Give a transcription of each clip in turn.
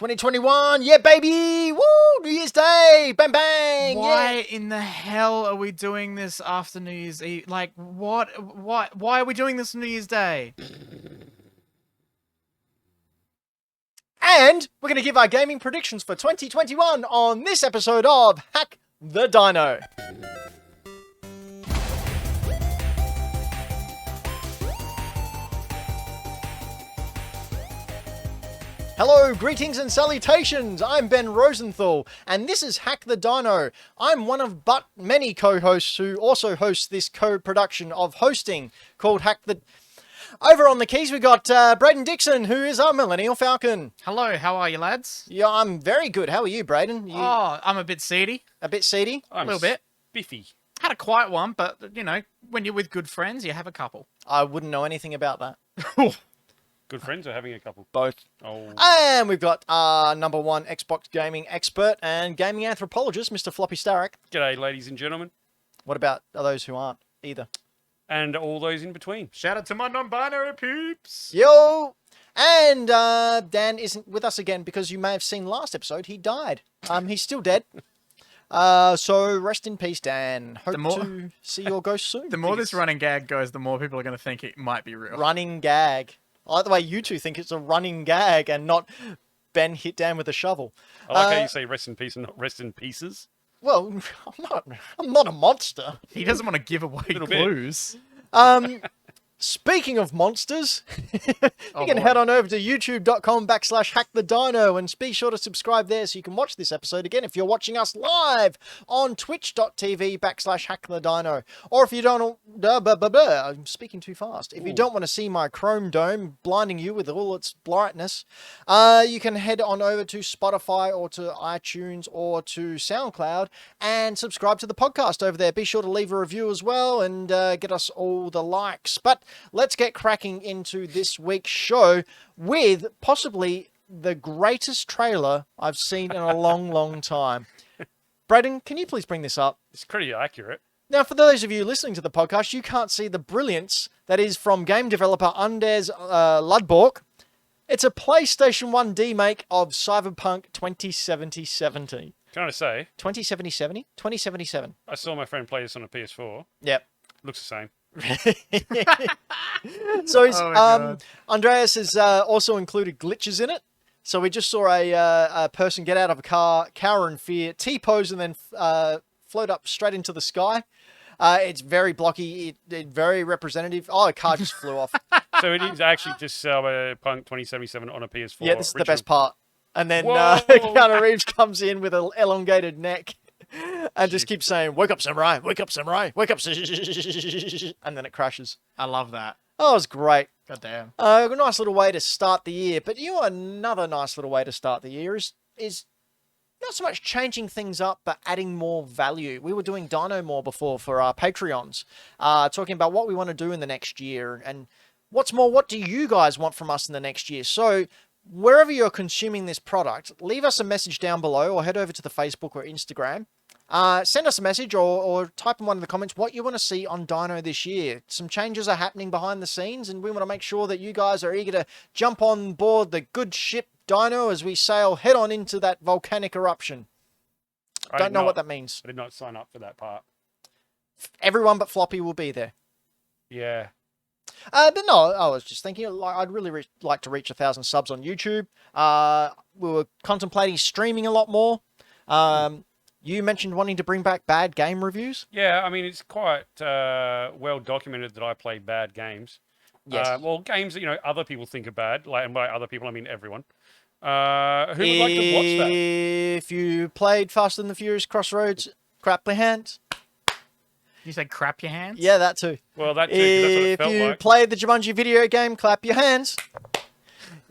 2021, yeah, baby! Woo! New Year's Day! Bang, bang! Why Yeah. in the hell are we doing this after New Year's Eve? Like, what? Why are we doing this on New Year's Day? And we're going to give our gaming predictions for 2021 on this episode of Hack the Dino. Hello, greetings and salutations. I'm Ben Rosenthal, and this is Hack the Dino. I'm one of but many co-hosts who also host this co-production of hosting called Hack the... Over on the keys, we got Braden Dixon, who is our Millennial Falcon. Hello, how are you, lads? Yeah, I'm very good. How are you, Braden? You Oh, I'm a bit seedy. a bit seedy? A little bit. Biffy. Had a quiet one, but, you know, when you're with good friends, you have a couple. I wouldn't know anything about that. Good friends are having a couple. Both. Oh. And we've got our number one Xbox gaming expert and gaming anthropologist, Mr. Floppy Starrick. G'day, ladies and gentlemen. What about those who aren't either? And all those in between. Shout out to my non-binary peeps. Yo! And Dan isn't with us again because you may have seen last episode, he died. He's still dead. So rest in peace, Dan. Hope to see your ghost soon. The more this running gag goes, the more people are going to think it might be real. Running gag. I like the way you two think it's a running gag and not Ben hit Dan with a shovel. I like how you say rest in peace and not rest in pieces. Well, I'm not a monster. He doesn't want to give away Little bit. clues. Speaking of monsters, you Oh, can boy. head on over to youtube.com/hackthedino and be sure to subscribe there so you can watch this episode again if you're watching us live on twitch.tv/hackthedino. Or if you don't, I'm speaking too fast. If you don't want to see my chrome dome blinding you with all its brightness, you can head on over to Spotify or to iTunes or to SoundCloud and subscribe to the podcast over there. Be sure to leave a review as well and get us all the likes. But let's get cracking into this week's show with possibly the greatest trailer I've seen in a long, long time. Braden, can you please bring this up? It's pretty accurate. Now, for those of you listening to the podcast, you can't see the brilliance that is from game developer Anders Ludborg. It's a PlayStation 1 remake of Cyberpunk 2077. Can I say, 2077? 2077. I saw my friend play this on a PS4. Yep. Looks the same. So he's, Oh my God. Andreas has also included glitches in it. So we just saw a person get out of a car, cower in fear, T-pose, and then float up straight into the sky. It's very blocky, very representative. Oh, a car just flew off. So it is actually just Cyberpunk 2077 on a PS4. Yeah, this is the original. best part. And then Whoa. Keanu Reeves comes in with an elongated neck and just keeps saying, "Wake up, samurai! Wake up, samurai! Wake up!" And then it crashes. I love that. Oh, it was great. God damn. A nice little way to start the year. But you know, another nice little way to start the year is not so much changing things up, but adding more value. We were doing Dino more before for our Patreons, talking about what we want to do in the next year. And what's more, what do you guys want from us in the next year? So wherever you're consuming this product, leave us a message down below or head over to the Facebook or Instagram. Send us a message or type in one of the comments what you want to see on Dino this year. Some changes are happening behind the scenes, and we want to make sure that you guys are eager to jump on board the good ship Dino as we sail head on into that volcanic eruption. Don't know what that means. I did not sign up for that part. Everyone but Floppy will be there. Yeah. But no, I was just thinking I'd really like to reach 1,000 subs on YouTube. We were contemplating streaming a lot more. You mentioned wanting to bring back bad game reviews. Yeah, I mean, it's quite well documented that I play bad games. Yes. Well, games that, other people think are bad. And by other people, I mean everyone. Who would like to watch that? If you played Fast and the Furious Crossroads, crap your hands. You said crap your hands? Yeah, that too. Well, that too, 'cause that's what it If felt you like. played the Jumanji video game, clap your hands.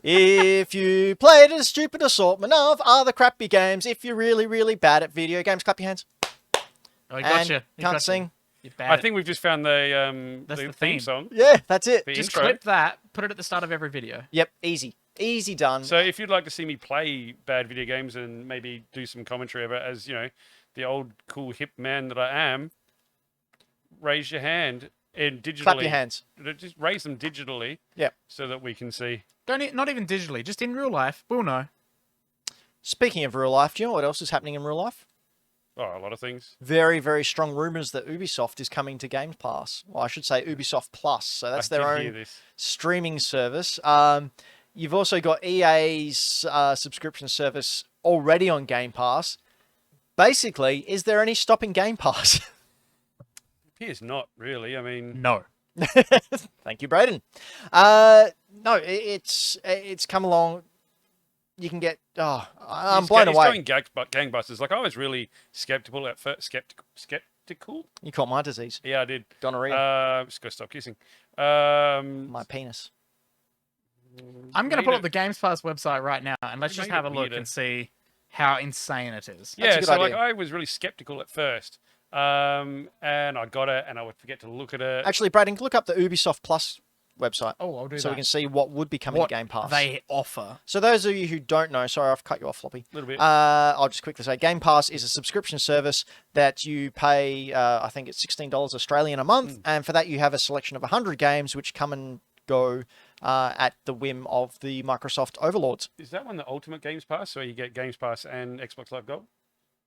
If you played a stupid assortment of other crappy games, if you're really, really bad at video games, clap your hands. Oh, he got And you. He can't got sing. You. You're bad I at- think we've just found the That's the theme theme. song. Yeah, that's it. The Just intro. clip that, put it at the start of every video. Yep, easy. Easy done. So if you'd like to see me play bad video games and maybe do some commentary about as, the old cool hip man that I am, raise your hand and digitally. Clap your hands. Just raise them digitally. Yep. So that we can see. Not even digitally, just in real life. We'll know. Speaking of real life, do you know what else is happening in real life? Oh, a lot of things. Very, very strong rumors that Ubisoft is coming to Game Pass. Well, I should say Ubisoft Plus. So that's I their did hear own this. streaming service. You've also got EA's subscription service already on Game Pass. Basically, is there any stopping Game Pass? Appears not really. I mean, No. Thank you, Braden. No, it's come along. You can get. Oh, I'm blown it's away. going gangbusters. Like I was really skeptical at first. Skeptical. You caught my disease, Yeah, I did. gonorrhea. Just gotta stop kissing. My penis. I'm going to made pull it- up the Games Pass website right now, and let's You just made have it a look weirder. and see how insane it is. That's a Yeah, good so like idea. I was really skeptical at first, and I got it, and I would forget to look at it. Actually, Braden, look up the Ubisoft Plus website Oh, I'll do so that. we can see what would be coming what to Game Pass. they offer. So those of you who don't know, sorry, I've cut you off, Floppy. A little bit. I'll just quickly say Game Pass is a subscription service that you pay, I think it's $16 Australian a month. And for that, you have a selection of 100 games which come and go at the whim of the Microsoft overlords. Is that one the Ultimate Games Pass, where you get Games Pass and Xbox Live Gold?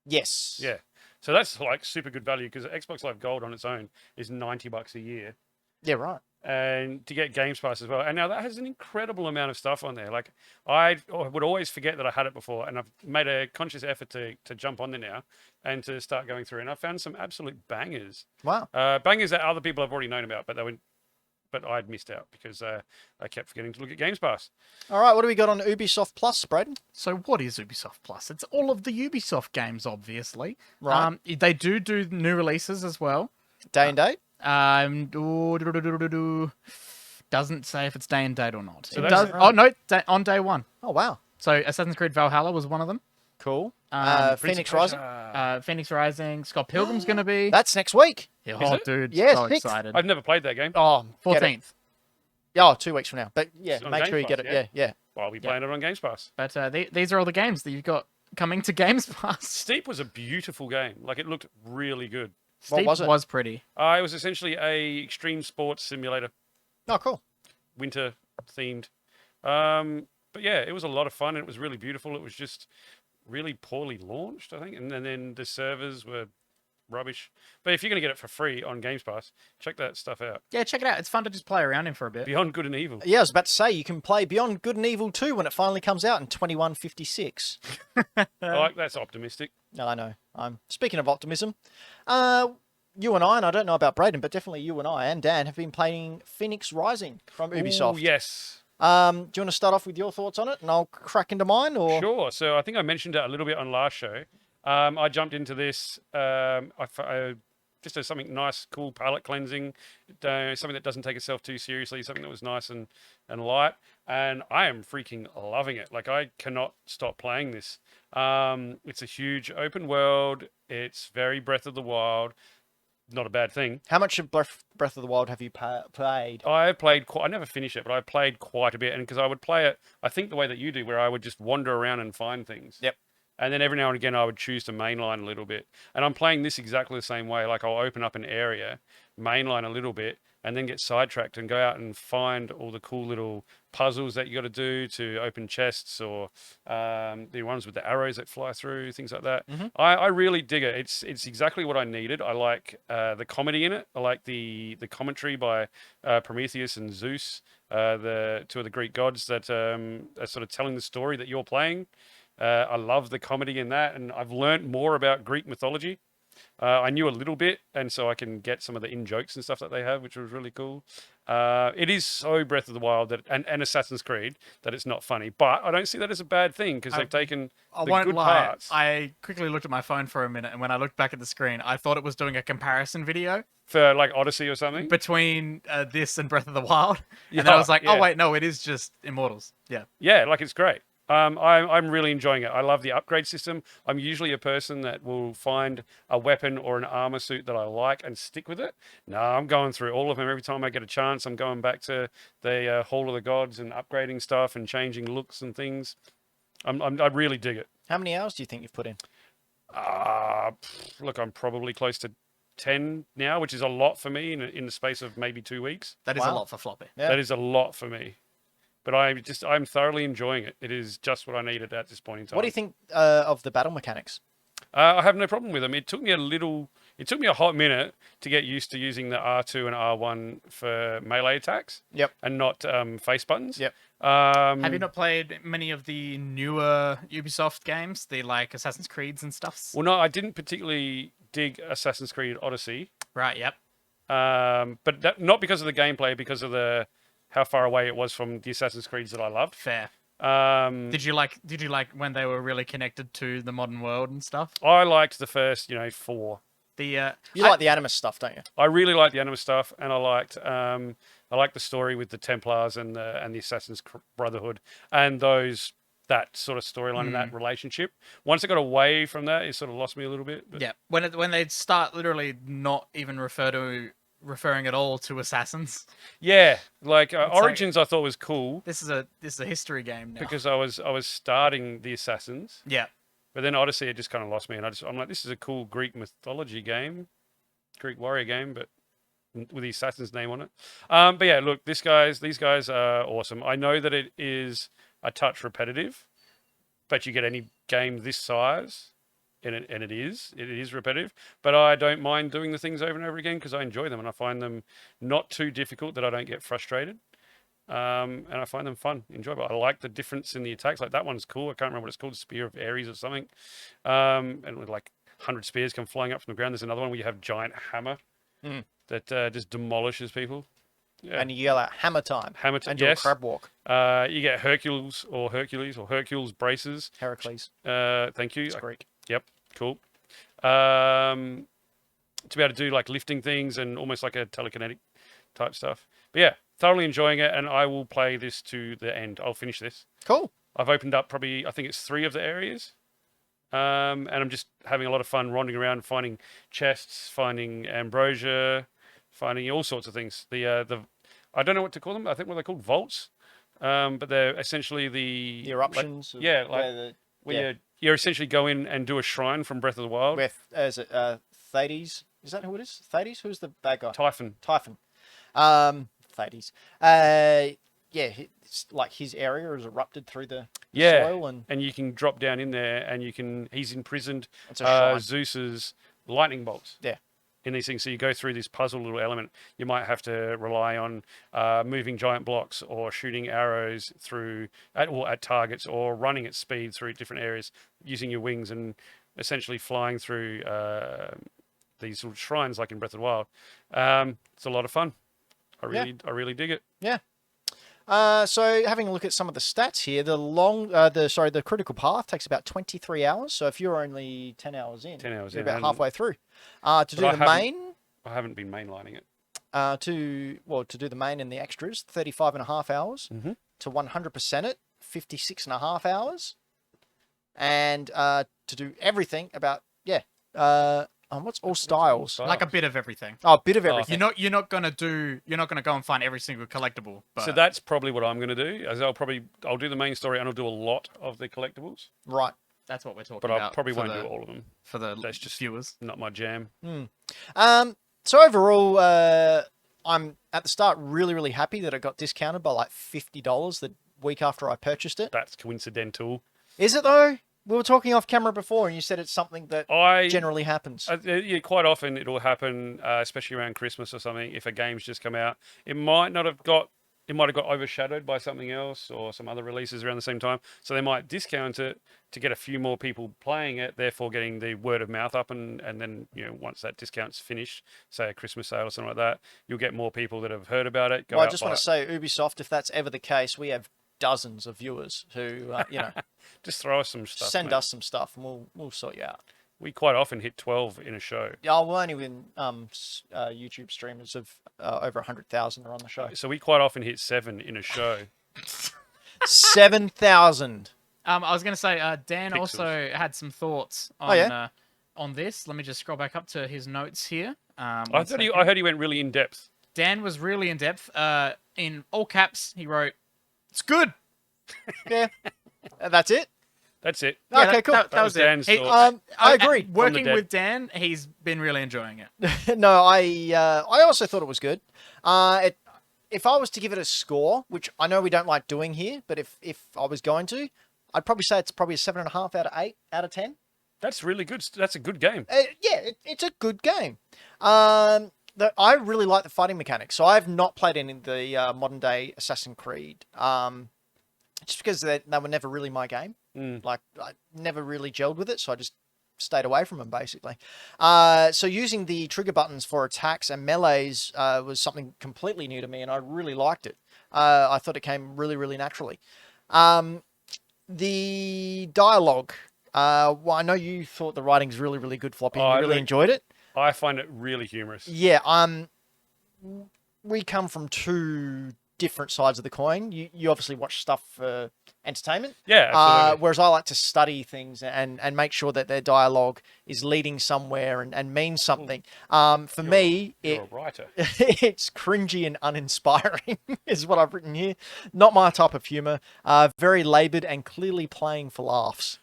Yes. Yeah. So that's like super good value because Xbox Live Gold on its own is $90 a year. Yeah, right. And to get Games Pass as well. And now that has an incredible amount of stuff on there. Like I would always forget that I had it before, and I've made a conscious effort to jump on there now and to start going through. And I found some absolute bangers, Wow. bangers that other people have already known about, but I'd missed out because I kept forgetting to look at Games Pass. All right, what do we got on Ubisoft Plus, Braden? So what is Ubisoft Plus? It's all of the Ubisoft games, obviously. Right. They do new releases as well. Day and date? Doesn't say if it's day and date or not. So It that's- does. Oh no, on day one. Oh, wow. So Assassin's Creed Valhalla was one of them. Cool. Prince Phoenix of Rising? Persia. Phoenix Rising. Scott Pilgrim's gonna be. That's next week. Yeah, Is oh, it? dude, Yeah, so 6th. excited. I've never played that game. Oh, get it. 14th. Oh, 2 weeks from now. But yeah, It's on make Game sure you get Pass, it. yeah? Yeah, yeah. Well, I'll be playing it on Games Pass. But these are all the games that you've got coming to Games Pass. Steep was a beautiful game. Like it looked really good. What Steep was it? was pretty. It was essentially a extreme sports simulator, Oh, cool. winter themed. But yeah, it was a lot of fun. And it was really beautiful. It was just really poorly launched, I think, and then the servers were rubbish. But if you're going to get it for free on Games Pass, check that stuff out. Yeah, check it out. It's fun to just play around in for a bit. Beyond Good and Evil. Yeah, I was about to say you can play Beyond Good and Evil 2 when it finally comes out in 2156. That's optimistic. No, I know. I'm speaking of optimism. You and I don't know about Braden, but definitely you and I and Dan have been playing Fenyx Rising from Ubisoft. Ooh, yes. Do you want to start off with your thoughts on it, and I'll crack into mine? Or Sure. So I think I mentioned it a little bit on last show. I jumped into this just as something nice, cool, palate cleansing, something that doesn't take itself too seriously, something that was nice and light. And I am freaking loving it. Like I cannot stop playing this. It's a huge open world. It's very Breath of the Wild. Not a bad thing. how much of Breath of the Wild have you played? I played I never finished it, but I played quite a bit. And because I would play it, I think the way that you do, where I would just wander around and find things. Yep. And then every now and again, I would choose to mainline a little bit. And I'm playing this exactly the same way. Like I'll open up an area, mainline a little bit, and then get sidetracked and go out and find all the cool little puzzles that you got to do to open chests, or the ones with the arrows that fly through, things like that. I really dig it. It's exactly what I needed. I like the comedy in it. I like the commentary by Prometheus and Zeus, the two of the Greek gods that are sort of telling the story that you're playing. I love the comedy in that, and I've learned more about Greek mythology. I knew a little bit, and so I can get some of the in-jokes and stuff that they have, which was really cool. It is so Breath of the Wild and Assassin's Creed that it's not funny, but I don't see that as a bad thing because they've taken I the won't good lie. parts. I quickly looked at my phone for a minute, and when I looked back at the screen, I thought it was doing a comparison video For like Odyssey or something. between this and Breath of the Wild. And then Yeah, I was like, oh yeah. wait, no, it is just Immortals. Yeah. Yeah, like it's great. I'm really enjoying it. I love the upgrade system. I'm usually a person that will find a weapon or an armor suit that I like and stick with it. No, I'm going through all of them every time I get a chance. I'm going back to the Hall of the Gods and upgrading stuff and changing looks and things. I really dig it. How many hours do you think you've put in? Look, I'm probably close to 10 now, which is a lot for me in the space of maybe 2 weeks. That is a Wow. lot for Floppy. Yeah. That is a lot for me. But I'm thoroughly enjoying it. It is just what I needed at this point in time. What do you think of the battle mechanics? I have no problem with them. It took me a hot minute to get used to using the R2 and R1 for melee attacks. Yep. And not face buttons. Yep. Have you not played many of the newer Ubisoft games, the like Assassin's Creeds and stuff? Well, no, I didn't particularly dig Assassin's Creed Odyssey. Right. Yep. But not because of the gameplay, because of how far away it was from the Assassin's Creeds that I loved. Fair. Did you like when they were really connected to the modern world and stuff? I liked the first, 4. You like the Animus stuff, don't you? I really liked the Animus stuff, and I liked the story with the Templars and the Assassin's Brotherhood and that sort of storyline and that relationship. Once I got away from that, it sort of lost me a little bit. But... Yeah, when they start literally not even referring at all to assassins. Yeah, like Origins, I thought was cool. This is a history game now because I was starting the Assassins. Yeah. But then Odyssey, it just kind of lost me, and I'm like, this is a cool Greek mythology game, Greek warrior game, but with the Assassin's name on it. But yeah, look, these guys are awesome. I know that it is a touch repetitive, but you get any game this size, and it is repetitive. But I don't mind doing the things over and over again because I enjoy them, and I find them not too difficult that I don't get frustrated. And I find them fun, enjoyable. I like the difference in the attacks. Like that one's cool. I can't remember what it's called, Spear of Ares or something. And with like 100 spears come flying up from the ground. There's another one where you have giant hammer that just demolishes people. Yeah. And you yell out hammer time. Hammer time. And do a crab walk. You get Hercules braces. Heracles. Thank you. It's Greek. Yep. Cool. To be able to do like lifting things and almost like a telekinetic type stuff. But yeah, thoroughly enjoying it, and I will play this to the end. I'll finish this. Cool. I've opened up I think it's 3 of the areas. And I'm just having a lot of fun wandering around, finding chests, finding ambrosia, finding all sorts of things. I don't know what to call them. I think what they're called vaults. But they're essentially the eruptions. Where you essentially go in and do a shrine from Breath of the Wild. Is it Thades? Is that who it is? Thades? Who's the bad guy? Typhon. Thades. It's like his area is erupted through the soil, and you can drop down in there, and he's imprisoned shrine. Zeus's lightning bolts. Yeah. In these things, so you go through this puzzle little element. You might have to rely on moving giant blocks or shooting arrows at targets, or running at speed through different areas using your wings and essentially flying through these little shrines like in Breath of the Wild. It's a lot of fun. I really dig it. Yeah. So having a look at some of the stats here, the critical path takes about 23 hours. So if you're only 10 hours in, you're about halfway through. To do the main, I haven't been mainlining it. To do the main and the extras, 35.5 hours. To 100% it, 56.5 hours. And to do everything what's all styles? Like a bit of everything. Oh, a bit of everything. You're not gonna go and find every single collectible. But... So that's probably what I'm gonna do. As I'll do the main story and I'll do a lot of the collectibles. Right. That's what we're talking about. But I probably won't do all of them. That's just viewers. Not my jam. So overall, I'm at the start really, really happy that it got discounted by like $50 the week after I purchased it. That's coincidental. Is it though? We were talking off camera before, and you said it's something that generally happens. Quite often it'll happen, especially around Christmas or something. If a game's just come out, it might have got overshadowed by something else or some other releases around the same time. So they might discount it to get a few more people playing it, therefore getting the word of mouth up. And then, once that discount's finished, say a Christmas sale or something like that, you'll get more people that have heard about it. I just want to say, Ubisoft, if that's ever the case, we have dozens of viewers who, just throw us some stuff. Send us some stuff, and we'll sort you out. We quite often hit 12 in a show. Yeah, well, only when YouTube streamers of over 100,000 are on the show. So we quite often hit 7 in a show. 7,000. I was going to say, Dan Pixels. also had some thoughts on on this. Let me just scroll back up to his notes here. I heard he went really in depth. Dan was really in depth. In all caps, he wrote, "It's good." Yeah, that's it. That's it. Yeah, Okay, cool. That was Dan's it. thoughts. I agree. Working with Dan, he's been really enjoying it. No, I also thought it was good. It if I was to give it a score, which I know we don't like doing here, but if I was going to, I'd probably say it's probably a 7.5 out of 8 out of 10. That's really good. That's a good game. Yeah, it's a good game. I really like the fighting mechanics. So I've not played any of the modern day Assassin's Creed, just because they were never really my game. Like I never really gelled with it, so I just stayed away from them basically. So using the trigger buttons for attacks and melees was something completely new to me, and I really liked it. I thought it came really, really naturally. The dialogue. Well, I know you thought the writing's really, really good, Floppy. And you really enjoyed it. I find it really humorous. Yeah. We come from two different sides of the coin. You obviously watch stuff for entertainment. Yeah, absolutely. Whereas I like to study things and make sure that their dialogue is leading somewhere and means something. For me, you're a writer. it's cringy and uninspiring is what I've written here. Not my type of humor. Very labored and clearly playing for laughs.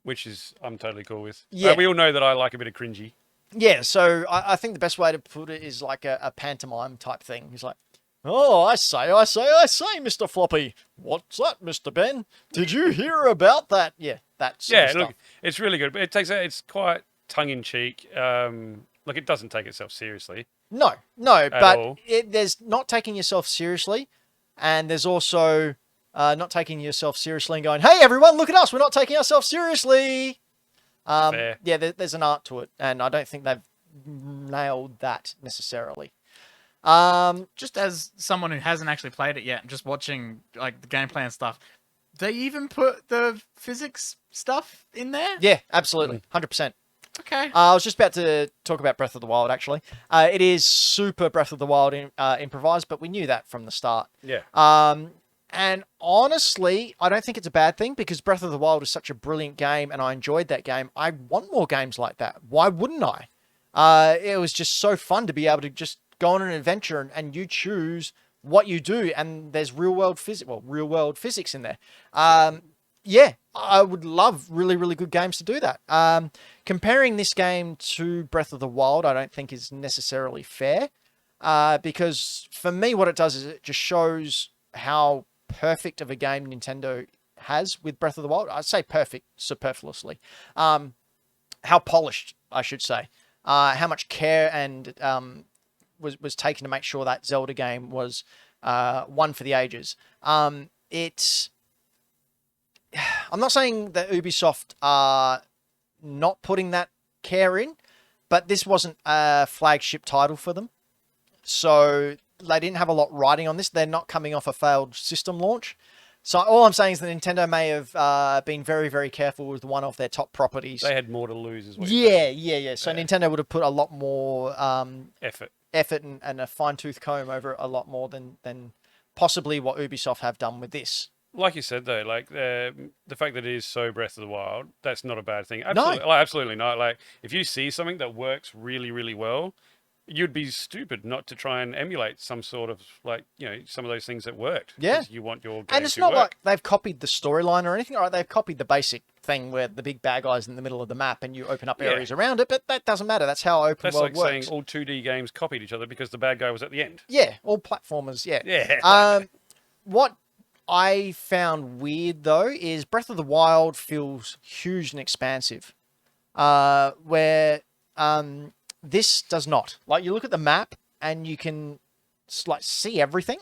Which is I'm totally cool with. Yeah. We all know that I like a bit of cringy. Yeah, so I think the best way to put it is like a pantomime type thing. He's like, oh, I say, Mr. Floppy. What's that, Mr. Ben? Did you hear about that? Yeah, that sort of stuff. Look, it's really good, but it's quite tongue-in-cheek. Look, it doesn't take itself seriously. No, but all. There's not taking yourself seriously, and there's also not taking yourself seriously and going, hey, everyone, look at us. We're not taking ourselves seriously. Fair. Yeah, there's an art to it, and I don't think they've nailed that necessarily. Just as someone who hasn't actually played it yet, just watching like the gameplay and stuff, they even put the physics stuff in there? Yeah, absolutely. 100%. Okay. I was just about to talk about Breath of the Wild, actually. It is super Breath of the Wild improvised, but we knew that from the start. Yeah. And honestly, I don't think it's a bad thing because Breath of the Wild is such a brilliant game and I enjoyed that game. I want more games like that. Why wouldn't I? It was just so fun to be able to just go on an adventure and you choose what you do, and there's real world physics in there. Yeah, I would love really, really good games to do that. Comparing this game to Breath of the Wild, I don't think is necessarily fair, because for me, what it does is it just shows how perfect of a game Nintendo has with Breath of the Wild. I'd say perfect superfluously. How polished, I should say. How much care and was taken to make sure that Zelda game was one for the ages. I'm not saying that Ubisoft are not putting that care in, but this wasn't a flagship title for them. So they didn't have a lot riding on this. They're not coming off a failed system launch. So all I'm saying is that Nintendo may have been very, very careful with one of their top properties. They had more to lose as well. Yeah. So Nintendo would have put a lot more effort and a fine-tooth comb over it a lot more than possibly what Ubisoft have done with this. Like you said, though, like the fact that it is so Breath of the Wild, that's not a bad thing. No. Absolutely not. Like, if you see something that works really, really well, you'd be stupid not to try and emulate some sort of, like, some of those things that worked. Yeah. 'Cause you want your game And it's to not work. like they've copied the storyline or anything. All right, they've copied the basic thing where the big bad guy's in the middle of the map and you open up areas around it, but that doesn't matter. That's how open That's world like works. saying all 2D games copied each other because the bad guy was at the end. Yeah, all platformers, yeah. Yeah. What I found weird, though, is Breath of the Wild feels huge and expansive, where this does not. Like, you look at the map and you can like see everything,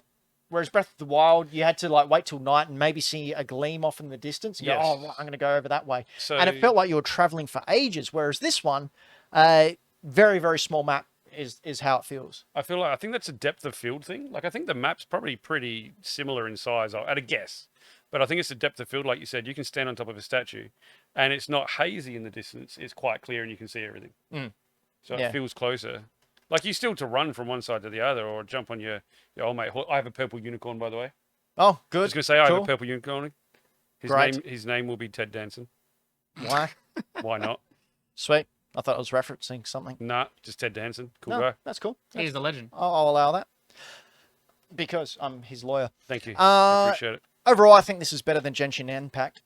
whereas Breath of the Wild, you had to like wait till night and maybe see a gleam off in the distance and go, oh, I'm going to go over that way. So, and it felt like you were traveling for ages, whereas this one, very, very small map is how it feels. I think that's a depth of field thing. Like, I think the map's probably pretty similar in size, at a guess. But I think it's the depth of field, like you said. You can stand on top of a statue, and it's not hazy in the distance. It's quite clear, and you can see everything. So it feels closer. Like, you still to run from one side to the other, or jump on your old mate. I have a purple unicorn, by the way. Oh, good. I was going to say, I have a purple unicorn. Great. His name will be Ted Danson. Why? Why not? Sweet. I thought I was referencing something. Nah, just Ted Danson. Cool No, guy. that's cool. He's the legend. I'll allow that. Because I'm his lawyer. Thank you. I appreciate it. Overall, I think this is better than Genshin Impact.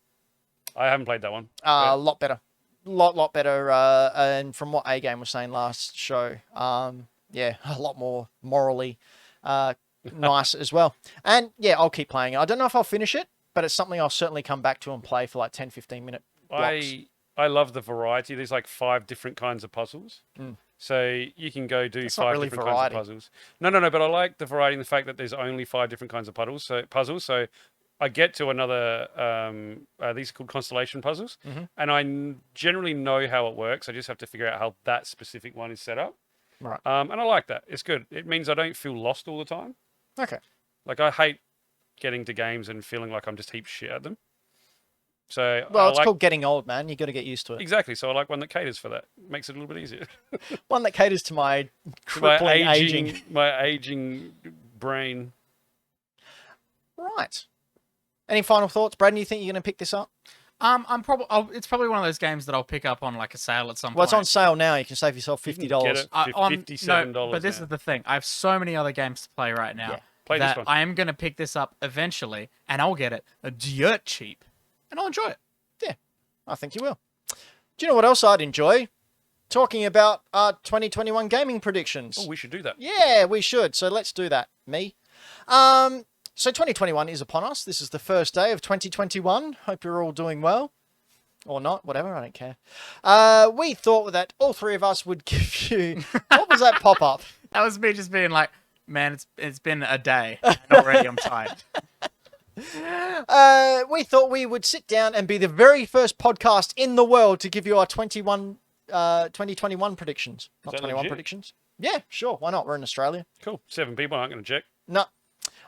I haven't played that one. A lot better. Lot better. And from what A-Game was saying last show, yeah, a lot more morally nice as well. And yeah, I'll keep playing it. I don't know if I'll finish it, but it's something I'll certainly come back to and play for like 10, 15-minute blocks. I love the variety. There's like 5 different kinds of puzzles. So you can go do That's not 5 really different variety. kinds of puzzles. No, but I like the variety in the fact that there's only 5 different kinds of puzzles. So I get to another, these are called constellation puzzles, and I generally know how it works. I just have to figure out how that specific one is set up. Right. And I like that. It's good. It means I don't feel lost all the time. Okay. Like, I hate getting to games and feeling like I'm just heap shit at them. So Well, I it's like, called getting old, man. You got to get used to it. exactly. So I like one that caters for that. Makes it a little bit easier. One that caters to my my crippling aging. my aging brain. Right. Any final thoughts, Braden? You think you're going to pick this up? It's probably one of those games that I'll pick up on like a sale at some Well, point. it's on sale now. You can save yourself $50. Get it $57. No, but this is the thing. I have so many other games to play right now Yeah. Play this that one. I am going to pick this up eventually, and I'll get it dirt cheap, and I'll enjoy it. I think you will. Do you know what else I'd enjoy? Talking about our 2021 gaming predictions. Oh, we should do that. Yeah, we should. So let's do that. Me. So 2021 is upon us. This is the first day of 2021. Hope you're all doing well. Or not, whatever, I don't care. We thought that all 3 of us would give you... What was that pop-up? That was me just being like, man, it's been a day, and already I'm tired. We thought we would sit down and be the very first podcast in the world to give you our 2021 predictions. Not that 21 legit? predictions. Yeah, sure. Why not? We're in Australia. Cool. 7 people aren't going to check. No.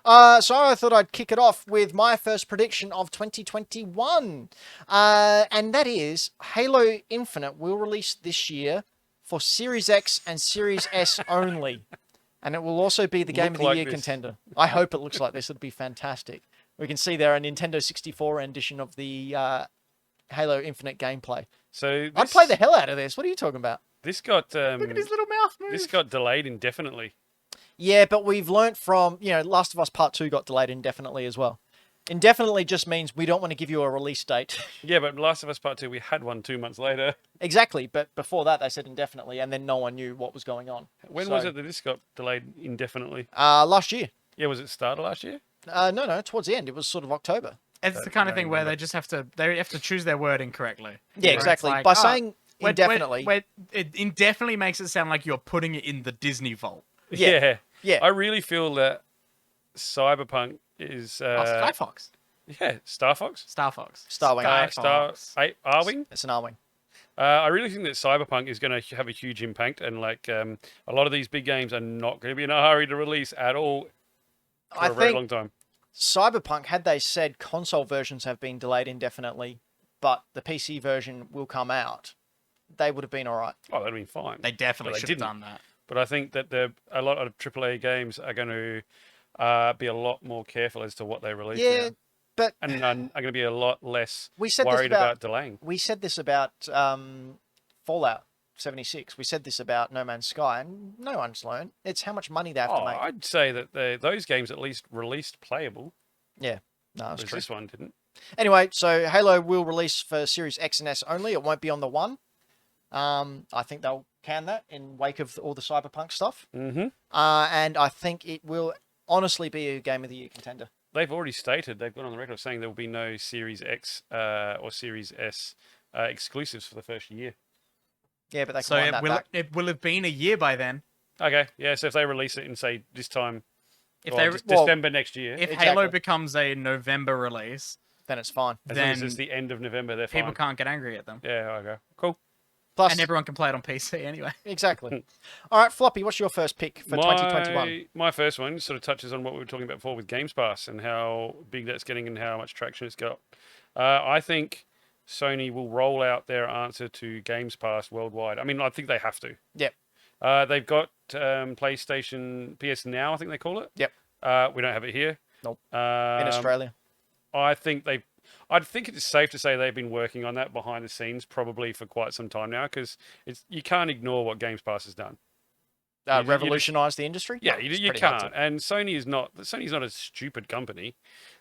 So I thought I'd kick it off with my first prediction of 2021. And that is Halo Infinite will release this year for Series X and Series S only. And it will also be the Game of the Year contender. I hope it looks like this. It'd be fantastic. We can see there a Nintendo 64 rendition of the Halo Infinite gameplay. So I'd play the hell out of this. What are you talking about? This got Look at his little mouth move. this got delayed indefinitely. Yeah, but we've learnt from, Last of Us Part 2 got delayed indefinitely as well. Indefinitely just means we don't want to give you a release date. Yeah, but Last of Us Part 2, we had one 2 months later. Exactly, but before that they said indefinitely, and then no one knew what was going on. When was it that this got delayed indefinitely? Last year. Yeah, was it start of last year? No, towards the end. It was sort of October. It's the kind of thing where they just have to choose their wording correctly. Yeah, Where it's exactly. like, By saying indefinitely. It indefinitely makes it sound like you're putting it in the Disney vault. Yeah. Yeah. I really feel that Cyberpunk is... Sky Fox. Yeah, Star Fox? Star Fox. Starwing. Arwing? It's an R-Wing. I really think that Cyberpunk is going to have a huge impact, and a lot of these big games are not going to be in a hurry to release at all for a very long time. Cyberpunk, had they said console versions have been delayed indefinitely, but the PC version will come out, they would have been all right. Oh, that'd have been fine. They definitely But they should have didn't. done that. But I think that a lot of AAA games are going to be a lot more careful as to what they release Yeah, now. but And are going to be a lot less we said this worried about delaying. We said this about Fallout 76. We said this about No Man's Sky, and no one's learned. It's how much money they have to make. I'd say that those games at least released playable. Yeah, no, that's Whereas true. this one didn't. Anyway, so Halo will release for Series X and S only. It won't be on the One. I think they'll can that in wake of all the Cyberpunk stuff. Mm-hmm. And I think it will honestly be a Game of the Year contender. They've already stated, they've gone on the record of saying there will be no Series X or Series S exclusives for the first year. Yeah, but they can So wind that back. it will have been a year by then. Okay, yeah, so if they release it in, say, this time, If or they just well, December next year, if Exactly. Halo becomes a November release, Then it's fine. as long as then it's the end of November, they're people fine. can't get angry at them, Yeah, okay, cool. Plus, and everyone can play it on PC anyway. exactly. All right, Floppy, what's your first pick for 2021? My first one sort of touches on what we were talking about before with Games Pass and how big that's getting and how much traction it's got. I think Sony will roll out their answer to Games Pass worldwide. I mean, I think they have to. Yep. They've got PlayStation PS Now, I think they call it. Yep. We don't have it here. Nope. In Australia. I think it's safe to say they've been working on that behind the scenes probably for quite some time now, because you can't ignore what Games Pass has done. Revolutionise the industry? Yeah, No, you it's pretty hard can't. to- And Sony's not a stupid company.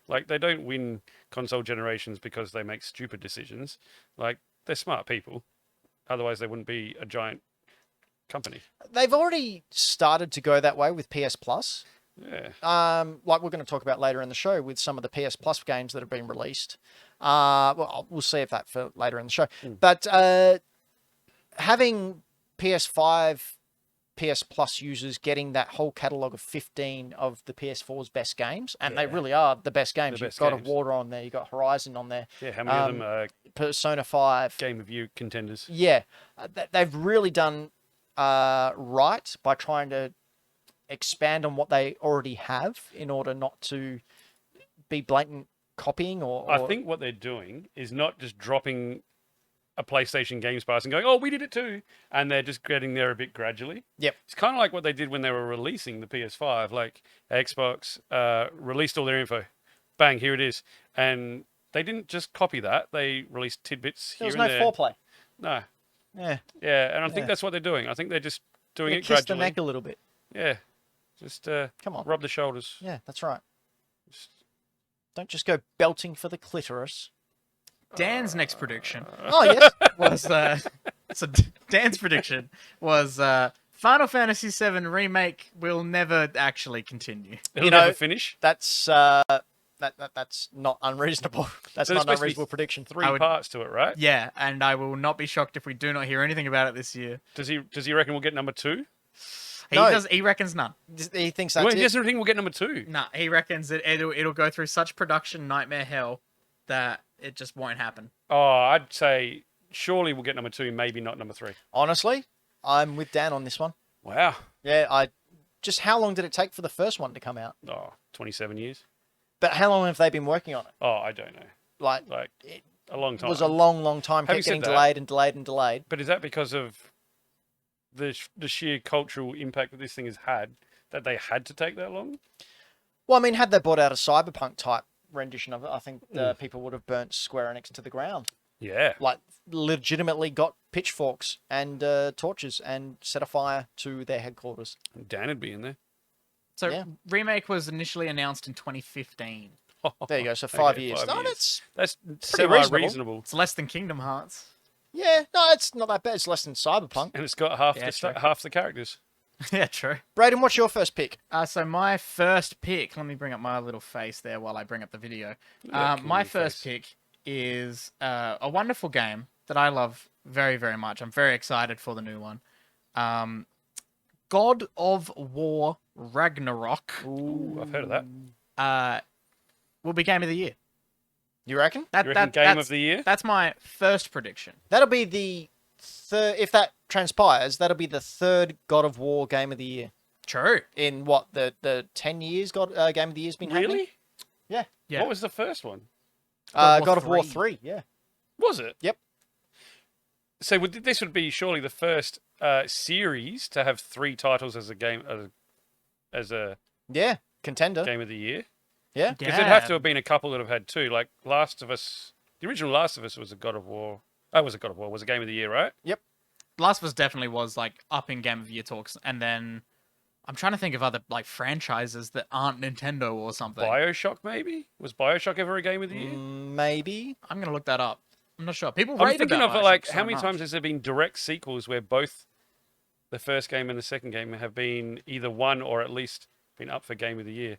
Like, they don't win console generations because they make stupid decisions. Like, they're smart people. Otherwise, they wouldn't be a giant company. They've already started to go that way with PS Plus. Yeah. like we're going to talk about later in the show with some of the PS Plus games that have been released. We'll see if that for later in the show. But having PS5, PS Plus users getting that whole catalog of 15 of the PS4's best games, and they really are the best games. The You've best got games. a Water on there, you've got Horizon on there. Yeah, how many of them are Persona 5. Game of Year contenders? Yeah, they've really done right by trying to expand on what they already have in order not to be blatant copying or... I think what they're doing is not just dropping a PlayStation Games Pass and going, oh, we did it too. And they're just getting there a bit gradually. Yep. It's kind of like what they did when they were releasing the PS5. Like Xbox released all their info. Bang, here it is. And they didn't just copy that. They released tidbits There here was and no there. foreplay. No. Yeah. Yeah, and I think Yeah. that's what they're doing. I think they're just doing it Kiss the gradually. neck a little bit. Yeah. Just Come on. rub the shoulders. Yeah, that's right. Don't just go belting for the clitoris. Dan's next prediction Oh, yes. was so Dan's prediction was Final Fantasy VII Remake will never actually continue. It'll You know, never finish. That's that's not unreasonable. That's So not there's an supposed to be unreasonable prediction. Three I would- parts to it, right? Yeah, and I will not be shocked if we do not hear anything about it this year. Does he reckon we'll get number 2? No. He reckons none. He thinks Well, that's he it. doesn't think we'll get number 2. Nah, he reckons it'll go through such production nightmare hell that it just won't happen. Oh, I'd say surely we'll get number 2, maybe not number 3. Honestly, I'm with Dan on this one. Wow. Yeah, just how long did it take for the first one to come out? Oh, 27 years. But how long have they been working on it? Oh, I don't know. Like, Like it a long time. was a long time. Having Kept said getting that- delayed and delayed and delayed. But is that because of the sheer cultural impact that this thing has had that they had to take that long? Well, I mean, had they brought out a cyberpunk type rendition of it, I think Mm. people would have burnt Square Enix to the ground. Yeah. Like, legitimately got pitchforks and torches and set a fire to their headquarters. Dan would be in there. So Yeah. Remake was initially announced in 2015. There you go. So 5 Okay, years. 5 No, years. that's That's pretty semi-reasonable. It's less than Kingdom Hearts. yeah. No, it's not that bad. It's less than Cyberpunk. And it's got half Yeah, true. half the characters. Yeah, true. Braden, what's your first pick? So my first pick, let me bring up my little face there while I bring up the video. Yeah, My cool first face. pick is a wonderful game that I love very, very much. I'm very excited for the new one. God of War Ragnarok Ooh, I've heard of that. will be Game of the Year. You reckon? You reckon Game that's, of the Year? That's my first prediction. That'll be the third. If that transpires, that'll be the third God of War game of the year True. in what the 10 years game of the year's been happening. Really? Yeah. Yeah. What was the first one? God of War 3. Yeah. Was it? Yep. So this would be surely the first series to have 3 titles as a game as a Yeah. Contender. game of the year. Yeah. Because there'd have to have been a couple that have had 2. Like Last of Us, the original Last of Us was a God of War. Oh, was a God of War. Was a game of the year, right? Last of Us definitely was like up in Game of the Year talks, and then I'm trying to think of other like franchises that aren't Nintendo or something. BioShock maybe? Was BioShock ever a game of the year? Maybe. I'm gonna look that up. I'm not sure. People I'm rave thinking about of like BioShock how so many much. times has there been direct sequels where both the first game and the second game have been either won or at least been up for game of the year?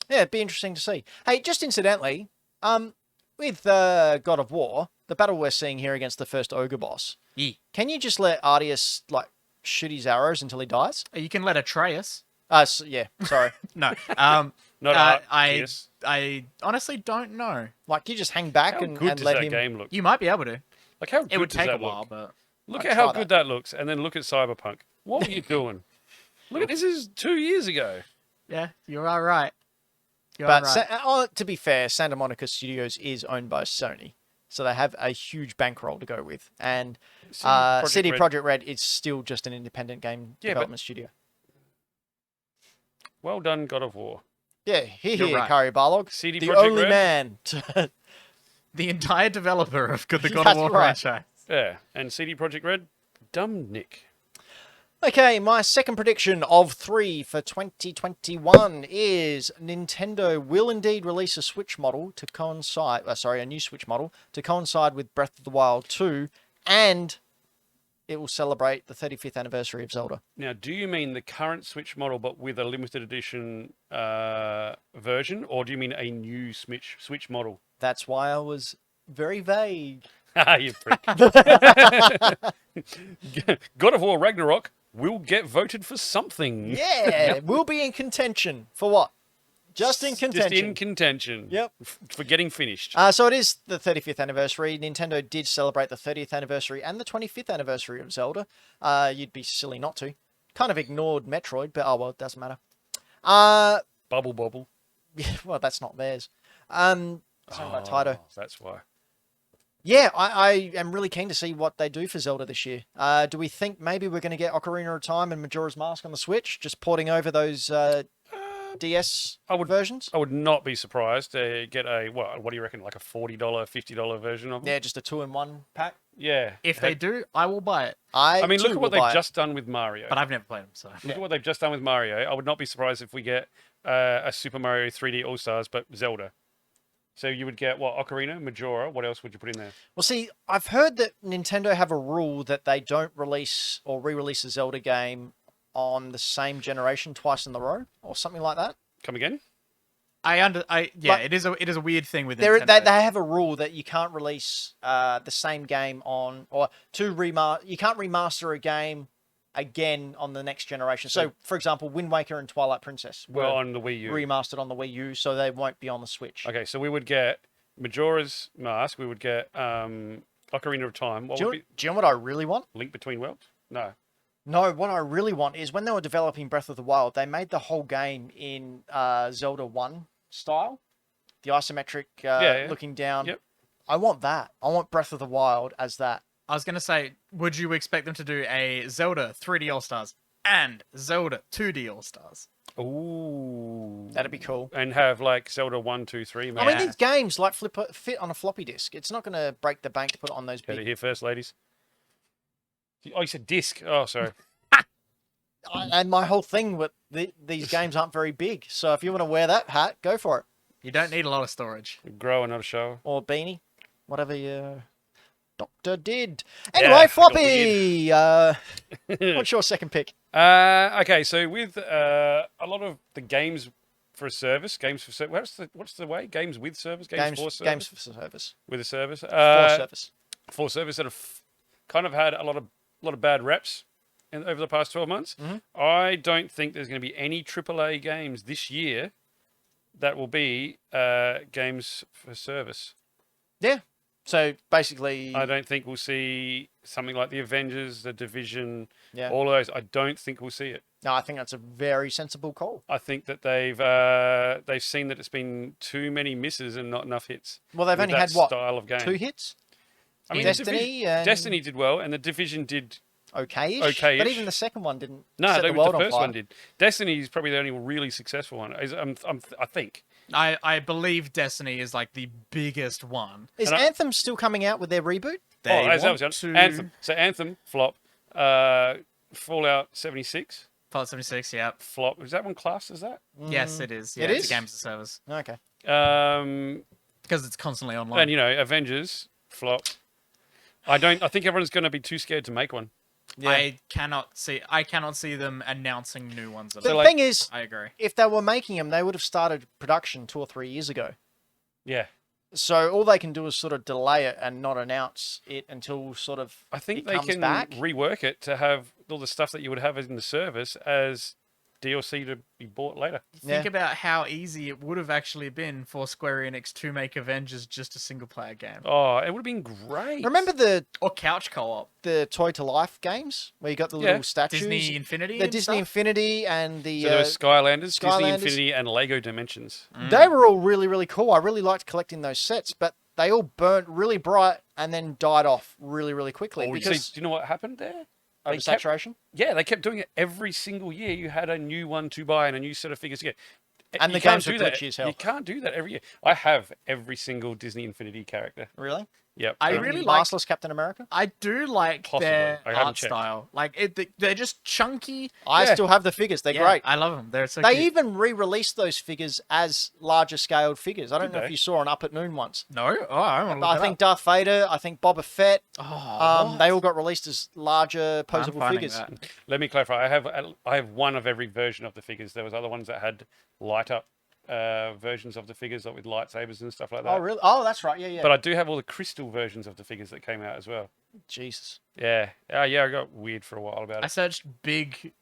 Yeah, it'd be interesting to see. Hey, just incidentally, with God of War, the battle we're seeing here against the first ogre boss, Yeah. can you just let Arceus like shoot his arrows until he dies? You can let Atreus. Yeah, sorry. No. Not I honestly don't know. Like you just hang back How and good does let that him. game look? You might be able to. Like how good It would does take a that while, look? but Look I'd at how try good that looks, and then look at Cyberpunk. What were you doing? Look at this is 2 years ago. yeah, you are right. You are But right. to be fair, Santa Monica Studios is owned by Sony, so they have a huge bankroll to go with. And CD Red- Projekt Red is still just an independent game Yeah, but- development studio. Well done, God of War. Yeah, here, You're right. Kari Barlog, CD the Projekt only Red? man. To... The entire developer of the God of That's War right. franchise. Yeah, and CD Projekt Red, dumb Nick. Okay, my second prediction of 3 for 2021 is Nintendo will indeed release a Switch model to coincide, a new Switch model to coincide with Breath of the Wild 2 and it will celebrate the 35th anniversary of Zelda. Now, do you mean the current Switch model, but with a limited edition version, or do you mean a new Switch model? That's why I was very vague. You prick. God of War Ragnarok will get voted for something. Yeah, we'll be in contention. For what? Just in contention. Just in contention. Yep. For getting finished. So it is the 35th anniversary. Nintendo did celebrate the 30th anniversary and the 25th anniversary of Zelda. You'd be silly not to. Kind of ignored Metroid, but oh well, it doesn't matter. Bubble Bobble. Well, that's not theirs. Something about Taito. That's why. Yeah, I am really keen to see what they do for Zelda this year. Do we think maybe we're going to get Ocarina of Time and Majora's Mask on the Switch, just porting over those DS versions? I would not be surprised to get a, what do you reckon, like a $40, $50 version of them? Yeah, just a 2-in-1 pack. Yeah. If they do, I will buy it. I mean, look at what they've just done with Mario. But I've never played them, so. Look at what they've just done with Mario. I would not be surprised if we get a Super Mario 3D All-Stars, but Zelda. So you would get, what, Ocarina, Majora? What else would you put in there? Well, see, I've heard that Nintendo have a rule that they don't release or re-release a Zelda game on the same generation twice in a row, or something like that. Come again? It is a weird thing with They Nintendo. have a rule that you can't release the same game on, or you can't remaster a game again on the next generation. So, for example, Wind Waker and Twilight Princess were on the Wii U. remastered on the Wii U, so they won't be on the Switch. Okay, so we would get Majora's Mask. We would get Ocarina of Time. Do you know what I really want? Link Between Worlds? No. No, what I really want is when they were developing Breath of the Wild, they made the whole game in Zelda 1 style. The isometric looking down. Yep. I want that. I want Breath of the Wild as that. I was going to say, would you expect them to do a Zelda 3D All-Stars and Zelda 2D All-Stars? Ooh. That'd be cool. And have like Zelda 1, 2, 3. Maybe. I mean, these games like fit on a floppy disk. It's not going to break the bank to put it on those Heard it big... here first, ladies. Oh, you said disc. Oh, sorry. And my whole thing with these games aren't very big. So if you want to wear that hat, go for it. You don't need a lot of storage. Grower, not a shower. Or beanie. Whatever your doctor did. Anyway, Floppy! What's your second pick? Okay, so with a lot of the games for a service, what's the way? Games with service? Games for service? Games for service. With a service? For service. For service that have kind of had a lot of bad reps over the past 12 months. Mm-hmm. I don't think there's going to be any AAA games this year that will be games for service. Yeah. So basically... I don't think we'll see something like the Avengers, the Division, Yeah. all of those. I don't think we'll see it. No, I think that's a very sensible call. I think that they've seen that it's been too many misses and not enough hits. Well, they've with only that had, what, style of game. 2 hits? I mean, Destiny and... Destiny did well, and the Division did Okay-ish? Okay-ish. But even the second one didn't no. set the The world on first fire. one did. Destiny is probably the only really successful one. I think. I believe Destiny is like the biggest one. Is Anthem still coming out with their reboot? They as I want was to... Anthem. So Anthem flop. Fallout 76 Fallout 76, yeah. flop. Is that one classed as that? Yes, it is. Yeah, It it's is? a games as a service. Okay. Because it's constantly online. And you know, Avengers flop. I think everyone's going to be too scared to make one. Yeah. I cannot see them announcing new ones. At The all. like- thing is, I agree. if they were making them, they would have started production 2 or 3 years ago. Yeah. So all they can do is sort of delay it and not announce it until sort of I think it they comes can back. rework it to have all the stuff that you would have in the service as DLC to be bought later. Think Yeah. about how easy it would have actually been for Square Enix to make Avengers just a single player game. Oh, it would have been great. Remember the Or couch co-op. Toy to life games where you got the Yeah. little statues, Disney Infinity the and Disney stuff? Infinity and the So there was Skylanders, Disney Skylanders. Infinity, and Lego Dimensions. they were all really, really cool. I really liked collecting those sets, but they all burnt really bright and then died off really, really quickly Oh, because do you know what happened there? They kept, oversaturation. they kept doing it every single year. You had a new one to buy and a new set of figures to get. And You the can't games were do that. glitchy as hell. You can't do that every year. I have every single Disney Infinity character. Really? Yep. I and really like- Maskless Captain America. I do like Possibly. their I haven't art checked. style. Like they're just chunky. I Yeah. still have the figures. They're Yeah, great. I love them. They're so They cute. even re-released those figures as larger scaled figures. I don't Did know they? if you saw on Up at Noon once. No? Oh, I want to look I it think up. Darth Vader, I think Boba Fett, Oh, they all got released as larger I'm posable finding figures. that. Let me clarify. I have one of every version of the figures. There was other ones that had light up versions of the figures, like with lightsabers and stuff like that. Oh, really? Oh, that's right. Yeah, yeah. But I do have all the crystal versions of the figures that came out as well. Jesus. Yeah. Yeah, I got weird for a while about I it. searched big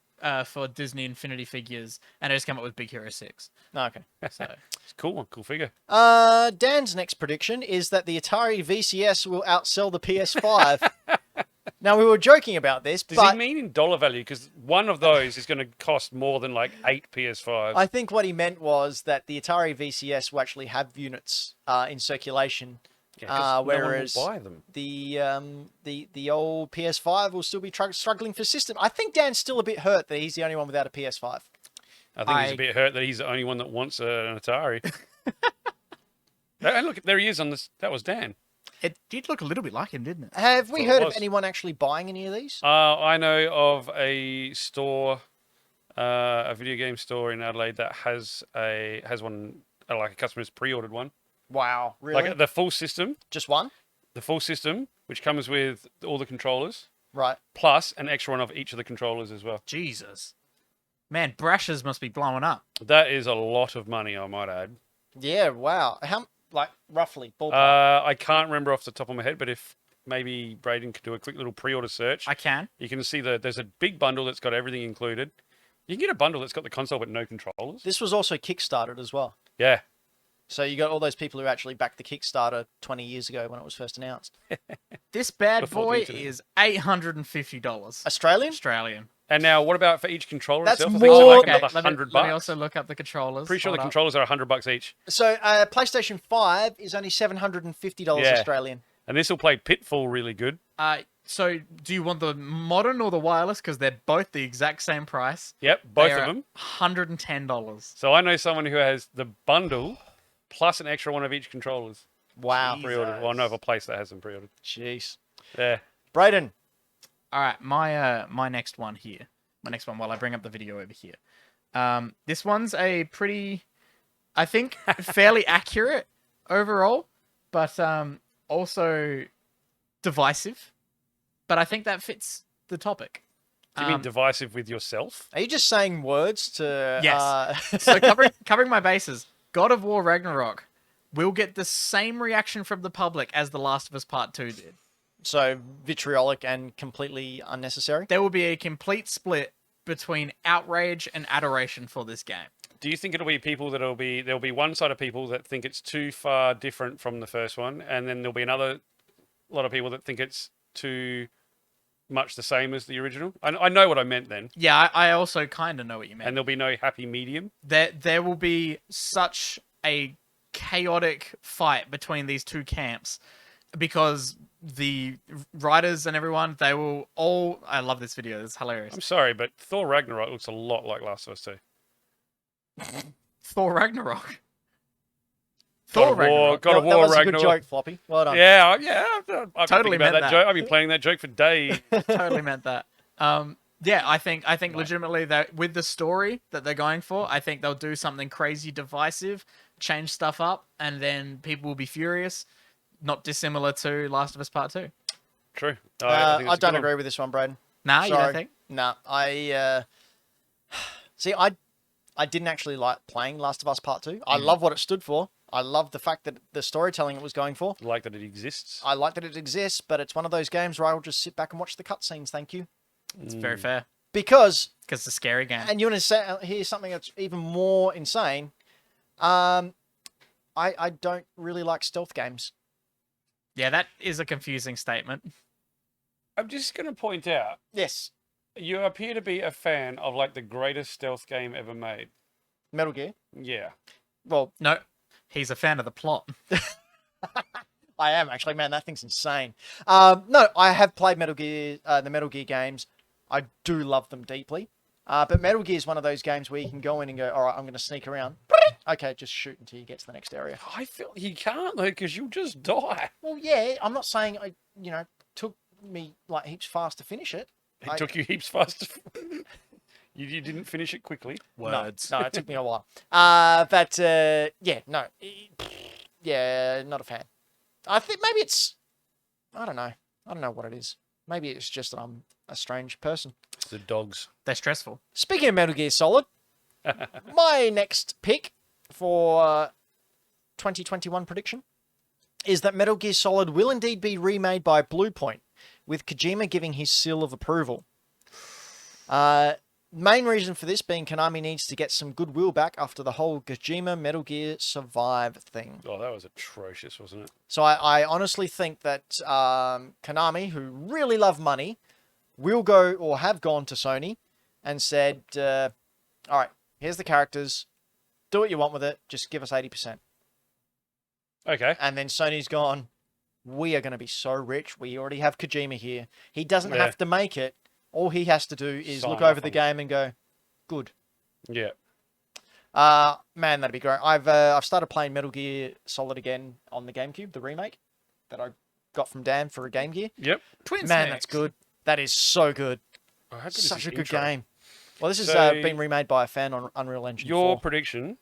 for Disney Infinity figures, and I just came up with Big Hero 6. No, okay. So It's a cool one, cool figure. Dan's next prediction is that the Atari VCS will outsell the PS5. Now, we were joking about this, Does but he mean in dollar value? Because one of those is going to cost more than like 8 PS5s. I think what he meant was that the Atari VCS will actually have units in circulation. Yeah, 'cause whereas no one will buy them. the old PS5 will still be struggling for system. I think Dan's still a bit hurt that he's the only one without a PS5. I think he's I- a bit hurt that he's the only one that wants an Atari. And look, there he is on this. That was Dan. it did look a little bit like him, didn't it? Have we Well, it heard of was. anyone actually buying any of these? I know of a store, a video game store in Adelaide that has one, like a customer's pre-ordered one, Wow, really? like the full system, Just one? which comes with all the controllers Right. plus an extra one of each of the controllers as well. Jesus. Man, brushes must be blowing up. That is a lot of money, I might add. Yeah, wow. How, like, roughly, ballpark? I can't remember off the top of my head, but if maybe Braden could do a quick little pre-order search, I can. you can see there's a big bundle that's got everything included. You can get a bundle that's got the console but no controllers. This was also Kickstarted as well. Yeah. So you got all those people who actually backed the Kickstarter 20 years ago when it was first announced. This bad Before the boy internet. is $850 Australian? Australian. And now, what about for each controller That's itself? I more- think it's like Okay, another let me, $100. let me also look up the controllers. Pretty sure the Hold up. controllers are $100 each. So PlayStation 5 is only $750 Yeah. Australian. And this will play Pitfall really good. So do you want the modern or the wireless? Because they're both the exact same price. Yep, both They of are them. $110. So I know someone who has the bundle plus an extra one of each controllers Wow. pre-ordered. Well, I know of a place that has them pre-ordered. Jeez. Yeah. Braden. All right, my next one here. My next one while I bring up the video over here. This one's a pretty, I think, fairly accurate overall, but also divisive. But I think that fits the topic. Do you mean divisive with yourself? Are you just saying words to... Yes. So covering my bases, God of War Ragnarok will get the same reaction from the public as The Last of Us Part 2 did. So vitriolic and completely unnecessary? There will be a complete split between outrage and adoration for this game. Do you think it'll be people there'll be one side of people that think it's too far different from the first one, and then there'll be another lot of people that think it's too much the same as the original? I know what I meant then. Yeah, I also kind of know what you meant. And there'll be no happy medium. There will be such a chaotic fight between these two camps because the writers and everyone, they will all... I love this video. It's hilarious. I'm sorry, but Thor Ragnarok looks a lot like Last of Us 2. Thor Ragnarok. God of War That was a good Ragnarok. joke, Floppy. Well done. Yeah, I've Totally been thinking about meant that that. joke. I've been playing that joke for days. Totally meant that. Yeah, I think legitimately that with the story that they're going for, I think they'll do something crazy divisive, change stuff up, and then people will be furious. Not dissimilar to Last of Us Part 2. True. think I it's a don't good one. agree with this one, Braden. Nah, you Sorry. don't think? Nah, see, I didn't actually like playing Last of Us Part 2. I love what it stood for. I love the fact that the storytelling it was going for. Like that it exists. I like that it exists, but it's one of those games where I will just sit back and watch the cutscenes, thank you. It's very fair. Because, Because it's a scary game. and you want to hear something that's even more insane, I don't really like stealth games. Yeah, that is a confusing statement. I'm just going to point out, Yes, you appear to be a fan of like the greatest stealth game ever made. Metal Gear. Yeah. Well, No, he's a fan of the plot. I am actually, man. That thing's insane. No, I have played Metal Gear, the Metal Gear games. I do love them deeply. But Metal Gear is one of those games where you can go in and go, all right, I'm going to sneak around. Okay, just shoot until you get to the next area. I feel you can't though, because you'll just die. Well, yeah, I'm not saying took me like heaps fast to finish it. It took you heaps faster. You didn't finish it quickly. Words. No, it took me a while. Yeah, not a fan. I think maybe it's, I don't know. I don't know what it is. Maybe it's just that I'm a strange person. It's the dogs. They're stressful. Speaking of Metal Gear Solid, my next pick for 2021 prediction is that Metal Gear Solid will indeed be remade by Bluepoint, with Kojima giving his seal of approval. Main reason for this being Konami needs to get some goodwill back after the whole Kojima Metal Gear Survive thing. Oh, that was atrocious, wasn't it? So I honestly think that Konami, who really love money, will go or have gone to Sony and said, all right, here's the characters. Do what you want with it. Just give us 80%. Okay. And then Sony's gone, we are going to be so rich. We already have Kojima here. He doesn't have to make it. All he has to do is look over the game and go, good. Yeah. Man, that'd be great. I've started playing Metal Gear Solid again on the GameCube, the remake that I got from Dan for a Game Gear. Yep. Twin Man, Snakes. that's good. That is so good. Oh, how good is Such this a good intro? game. Well, this has So- been remade by a fan on Unreal Engine Your 4. prediction,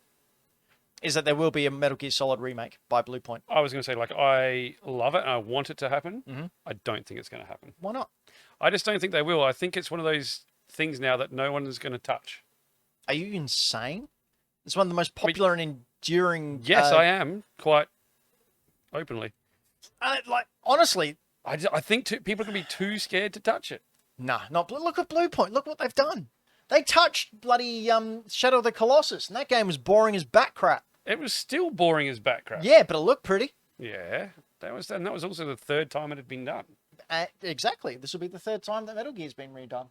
Is that there will be a Metal Gear Solid remake by Bluepoint. I was going to say, like, I love it and I want it to happen. Mhm. I don't think it's going to happen. Why not? I just don't think they will. I think it's one of those things now that no one is going to touch. Are you insane? It's one of the most popular and enduring... Yes, I am, quite openly. honestly, I think people can be too scared to touch it. nah, not... Look at Bluepoint. Look what they've done. They touched bloody Shadow of the Colossus, and that game was boring as bat crap. It was still boring as bat crap. Yeah, but it looked pretty. Yeah, that was also the third time it had been done. Exactly. This will be the third time that Metal Gear's been redone.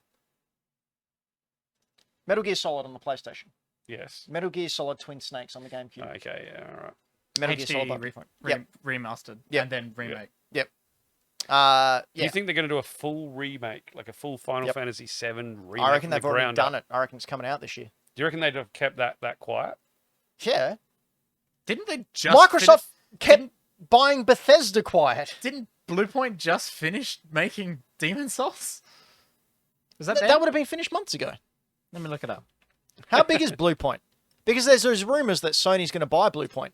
Metal Gear Solid on the PlayStation. Yes. Metal Gear Solid Twin Snakes on the GameCube. Okay, yeah, all right. Metal Gear HD Solid by Bluepoint. Yep. Remastered. Yep. And then remake. Do Yeah. you think they're going to do a full remake, like a full Final Yep. Fantasy VII remake? I reckon from the they've already ground done up? it. I reckon it's coming out this year. Do you reckon they'd have kept that quiet? Yeah. Didn't they just Microsoft kept buying Bethesda quiet. Didn't Bluepoint just finish making Demon Souls? Was that That would have been finished months ago. Let me look it up. How big is Bluepoint? Because there's those rumors that Sony's going to buy Bluepoint.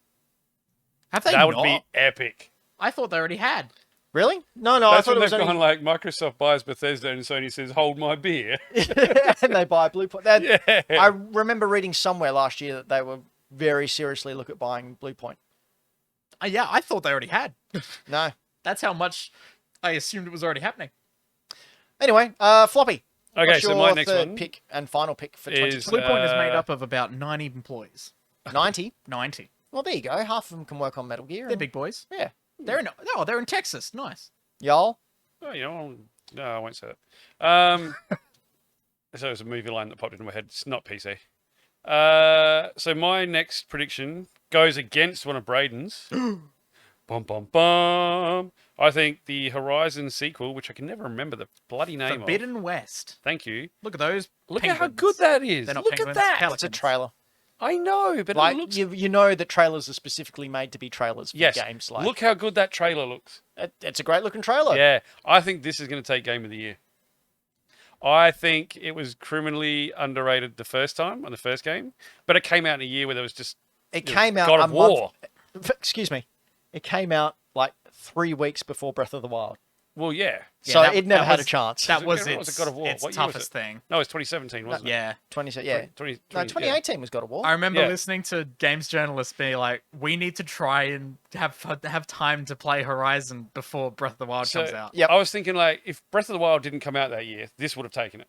Have they That would not? be epic. I thought they already had. Really? No, I That's thought when it was they've only... gone like Microsoft buys Bethesda and Sony says, "Hold my beer." and they buy Bluepoint. Yeah. I remember reading somewhere last year that they were very seriously looking at buying Bluepoint. Yeah, I thought they already had. No. That's how much I assumed it was already happening. Anyway, Floppy. Okay, What's so your my next third one pick and final pick for is 2020? Bluepoint is made up of about 90 employees. 90. 90. Well, there you go. Half of them can work on Metal Gear. They're and- big boys. Yeah. They're in Texas. Nice. Y'all. Oh, no, I won't say that. So it's a movie line that popped into my head. It's not PC. So my next prediction goes against one of Braden's. Bum bum bum. I think the Horizon sequel, which I can never remember the bloody name of. Forbidden West. Thank you. Look at those. Look at how penguins. good that is. They're not Look at penguins, that. pelicans. It's a trailer. I know, but Like, it looks. you know that trailers are specifically made to be trailers for Yes. games. Like, Look how good that trailer looks. it's a great looking trailer. Yeah, I think this is going to take Game of the Year. I think it was criminally underrated the first time on the first game, but it came out in a year where there was just It came out God a of War. month. Excuse me. It came out like 3 weeks before Breath of the Wild. Well, yeah. So that- it never that had a was- chance. That Was was it- was it God of War? its What year was toughest thing. No, it's 2017, wasn't it? Yeah. 20, yeah. 20, No, 20, 2018 was God of War. I remember Yeah. listening to games journalists be like, "We need to try and have time to play Horizon before Breath of the Wild comes out." Yep. I was thinking, like, if Breath of the Wild didn't come out that year, this would have taken it.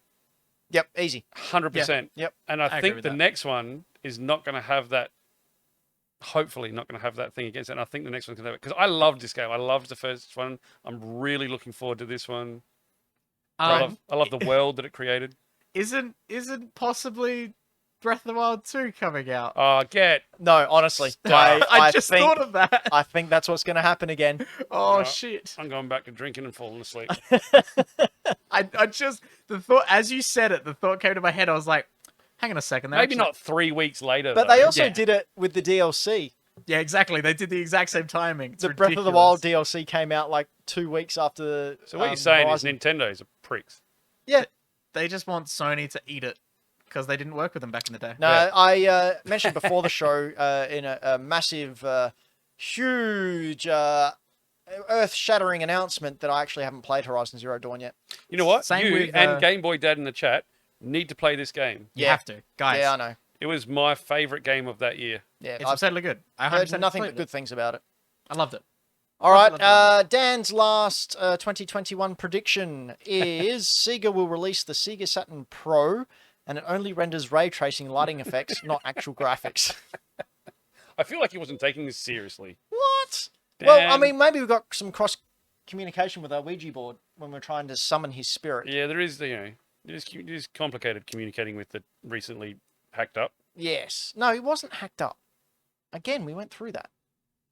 Yep, easy. 100%. Yep. And I agree think with the that. next one is not going to have that, hopefully not going to have that thing against it. And I think the next one's going to have it. Because I loved this game. I loved the first one. I'm really looking forward to this one. I love the world that it created. Isn't possibly Breath of the Wild 2 coming out? Oh, No, honestly. I just think, thought of that. I think that's what's going to happen again. Oh No. shit! I'm going back to drinking and falling asleep. I just the thought as you said it, the thought came to my head. I was like, hang on a second. Maybe not 3 weeks later. But though. they also Yeah. did it with the DLC. Yeah, exactly. They did the exact same timing. It's The Breath of the Wild ridiculous. DLC came out like 2 weeks after the. So what you're saying is Horizon. Nintendo's a pricks. Yeah. They just want Sony to eat it because they didn't work with them back in the day. No, Yeah. I mentioned before the show in a massive, huge, earth-shattering announcement that I actually haven't played Horizon Zero Dawn yet. You know what? Same you with, and Game Boy Dad in the chat need to play this game. You Yeah. have to, guys. Yeah, I know. It was my favorite game of that year. Yeah, It's I've absurdly good. I heard 100% nothing but completed good things about it. it. I loved it. All right, Loved it. Dan's last 2021 prediction is Sega will release the Sega Saturn Pro, and it only renders ray tracing lighting effects, not actual graphics. I feel like he wasn't taking this seriously. What? Well, I Dan. mean, maybe we've got some cross communication with our Ouija board when we're trying to summon his spirit. Yeah, there is, it is complicated communicating with the recently hacked up. Yes. No, it wasn't hacked up. Again, we went through that.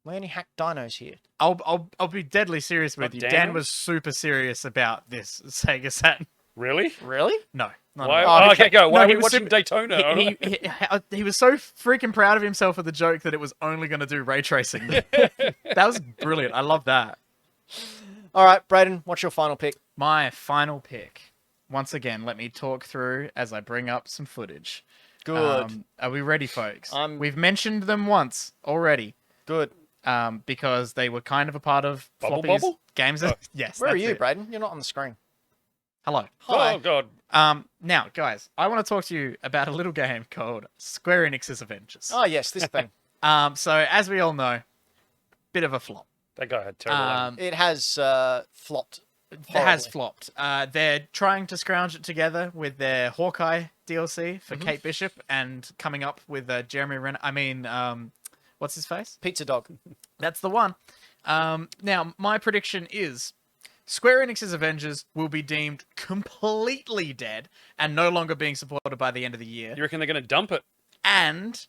We only hacked dinos here. I'll be deadly serious with Not you. Daniel? Dan was super serious about this Sega Saturn. Really? Really? No. not Why? at all. Oh, okay, go. Why No, are he we was watching super- Daytona? He was so freaking proud of himself for the joke that it was only going to do ray tracing. That was brilliant. I love that. All right, Brayden, what's your final pick? My final pick. Once again, let me talk through as I bring up some footage. Good. Are we ready, folks? I'm- We've mentioned them once already. Good. Because they were kind of a part of Bubble Floppy's Bobble? games. Oh. Yes. Where are that's you, it. Brayden? You're not on the screen. Hello. Hi. Oh, God. Now, guys, I want to talk to you about a little game called Square Enix's Avengers. Oh, yes, this thing. So as we all know, bit of a flop. That guy had terrible aim. It has flopped. It has horribly. flopped. They're trying to scrounge it together with their Hawkeye DLC for Mm-hmm. Kate Bishop and coming up with Jeremy Renner. I mean, what's his face? Pizza Dog. That's the one. Now, my prediction is Square Enix's Avengers will be deemed completely dead and no longer being supported by the end of the year. You reckon they're going to dump it? And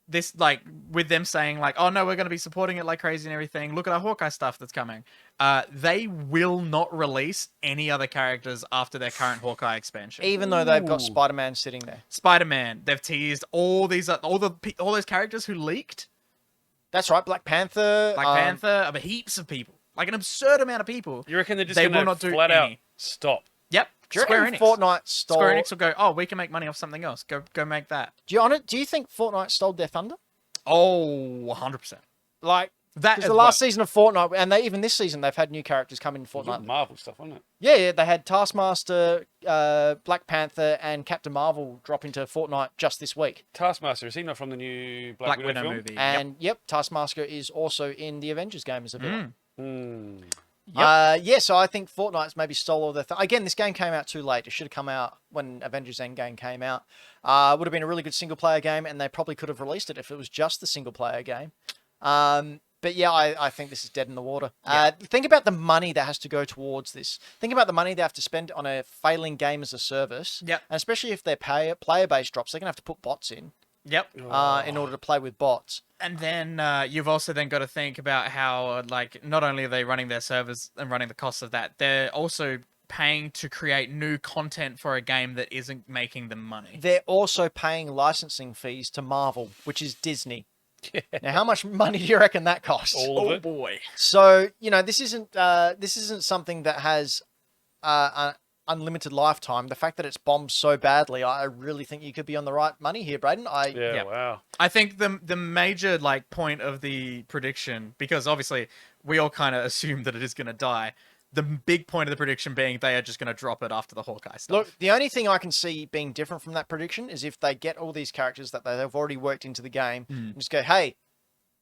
this, like, with them saying, like, oh no, we're going to be supporting it like crazy and everything. Look at our Hawkeye stuff that's coming. They will not release any other characters after their current Hawkeye expansion. Even though they've got Ooh. Spider-Man sitting there. Spider-Man, they've teased all these, all those characters who leaked. That's right, Black Panther. Black Panther, but heaps of people. Like an absurd amount of people. You reckon they're just They going will to not do flat out any. stop? Yep. Do you Square reckon Enix. Fortnite stole... Square Enix will go, oh, we can make money off something else. Go make that. Do you think Fortnite stole their thunder? Oh, 100%. Like, That because as the last well. season of Fortnite, and even this season, they've had new characters come in It was all Fortnite. Marvel stuff, wasn't it? Yeah, they had Taskmaster, Black Panther, and Captain Marvel drop into Fortnite just this week. Taskmaster, is he not from the new Black, Black Widow film? movie. And yep, Taskmaster is also in the Avengers game as a villain. Hmm. Yeah, so I think Fortnite's maybe stole all their... Again, this game came out too late. It should have come out when Avengers Endgame came out. Would have been a really good single-player game, and they probably could have released it if it was just the single-player game. But yeah, I think this is dead in the water. Think about the money that has to go towards this. Think about the money they have to spend on a failing game as a service. Yep. And especially if their player base drops, they're going to have to put bots in Yep. in order to play with bots. And then you've also then got to think about how, like, not only are they running their servers and running the costs of that, they're also paying to create new content for a game that isn't making them money. They're also paying licensing fees to Marvel, which is Disney. Now, how much money do you reckon that costs? All of it. boy. So, this isn't something that has an unlimited lifetime. The fact that it's bombed so badly, I really think you could be on the right money here, Braden. Yeah, Yeah. wow. I think the major, like, point of the prediction, because obviously we all kind of assume that it is going to die, the big point of the prediction being they are just going to drop it after the Hawkeye stuff. Look, the only thing I can see being different from that prediction is if they get all these characters that they've already worked into the game and just go, hey,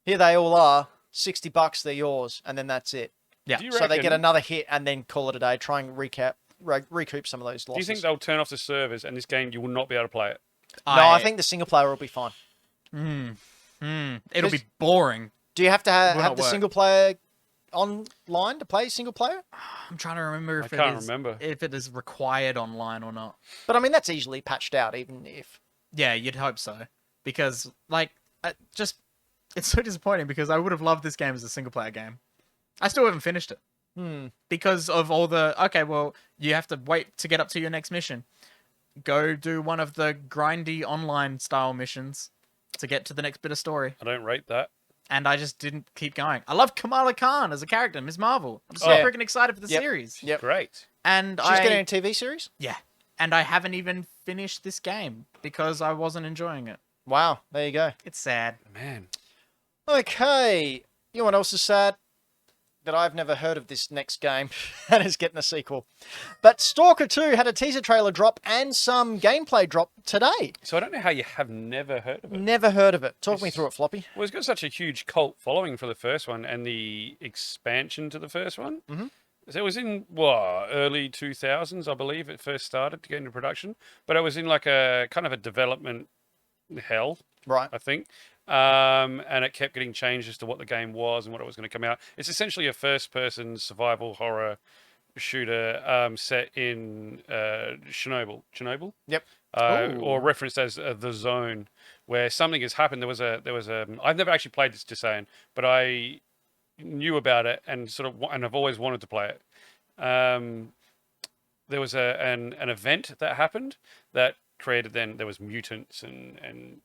here they all are, $60, they're yours, and then that's it. Yeah. Do you So they get reckon- another hit and then call it a day, try and recoup some of those Do losses. you think they'll turn off the servers and this game you will not be able to play it? No, I think the single player will be fine. It'll be boring. Do you have to Will have not the work. single player online to play single player? I'm trying to remember if can't remember. if it is required online or not. But I mean, that's easily patched out, even if. Yeah, you'd hope so. Because, like, it's so disappointing because I would have loved this game as a single player game. I still haven't finished it. Because of all the, okay, well, you have to wait to get up to your next mission. go do one of the grindy online style missions to get to the next bit of story. I don't rate that. And I just didn't keep going. I love Kamala Khan as a character, Ms. Marvel. I'm so Yeah. freaking excited for the Yep. series. Yep. Great. And She's getting a TV series? Yeah. And I haven't even finished this game because I wasn't enjoying it. Wow, there you go. It's sad. Man. Okay. You know what else is sad? That I've never heard of this next game and is getting a sequel. But Stalker 2 had a teaser trailer drop and some gameplay drop today. So I don't know how you have never heard of it. Never heard of it. Talk me through it, Floppy. Well, it's got such a huge cult following for the first one and the expansion to the first one. Mm-hmm. So it was in, early 2000s, I believe it first started to get into production. But it was in like a kind of a development hell, Right. I think. And it kept getting changed as to what the game was and what it was going to come out. It's essentially a first-person survival horror shooter set in Chernobyl. Chernobyl? Yep. Or referenced as the Zone, where something has happened. There was a. I've never actually played this, just saying, but I knew about it and and I've always wanted to play it. There was an event that happened that created. Then there was mutants and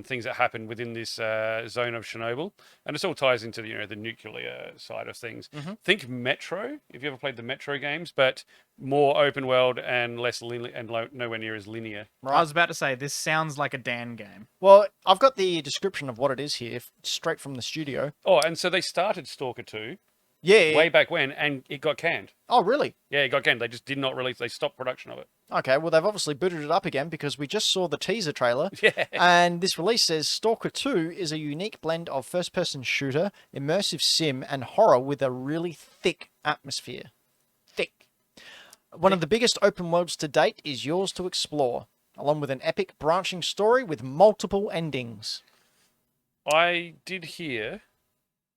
things that happened within this zone of Chernobyl, and this all ties into the nuclear side of things. Mm-hmm. Think Metro, if you ever played the Metro games, but more open world and less linear, and nowhere near as linear. Right. I was about to say, this sounds like a Dan game. Well, I've got the description of what it is here, straight from the studio. Oh, and so they started Stalker 2 Yeah. way back when, and it got canned. Oh, really? Yeah, it got canned. They just did not release. They stopped production of it. Okay, well, they've obviously booted it up again because we just saw the teaser trailer. Yeah. And this release says Stalker 2 is a unique blend of first-person shooter, immersive sim, and horror with a really thick atmosphere. Thick. One of the biggest open worlds to date is yours to explore, along with an epic branching story with multiple endings. I did hear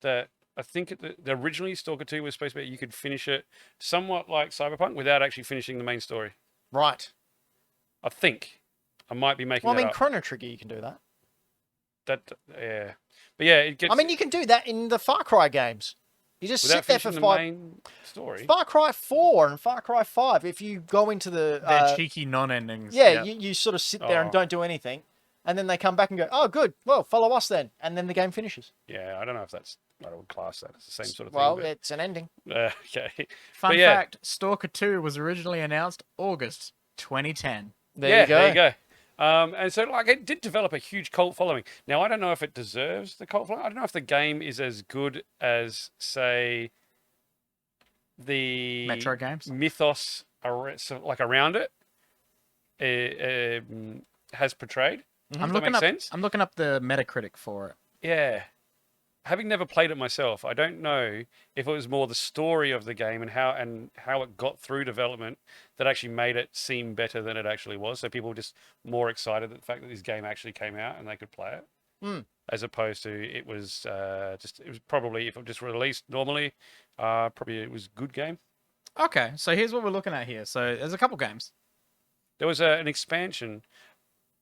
that. I think the originally Stalker 2 was supposed to be you could finish it somewhat like Cyberpunk without actually finishing the main story. Right. I think. I might be making Well, I that mean, up. Chrono Trigger, you can do that. Yeah. But yeah, it gets... I mean, you can do that in the Far Cry games. You just without sit there for finishing the five... main story. Far Cry 4 and Far Cry 5, if you go into the... They're cheeky non-endings. Yeah, you sort of sit there and Oh. don't do anything. And then they come back and go, oh, good. Well, follow us then. And then the game finishes. Yeah, I don't know if that's... I would class that as the same sort of Well, thing. it's an ending. Okay. Fun But yeah. fact, Stalker 2 was originally announced August 2010. There you go. There you go. And so, like, it did develop a huge cult following. Now, I don't know if it deserves the cult following. I don't know if the game is as good as, say, the Metro games? mythos around it has portrayed. I'm Does that looking make up. sense? I'm looking up the Metacritic for it. Yeah. Having never played it myself, I don't know if it was more the story of the game and how it got through development that actually made it seem better than it actually was. So people were just more excited at the fact that this game actually came out and they could play it, as opposed to it was probably, if it just released normally, probably it was a good game. Okay, so here's what we're looking at here. So there's a couple games. There was an expansion.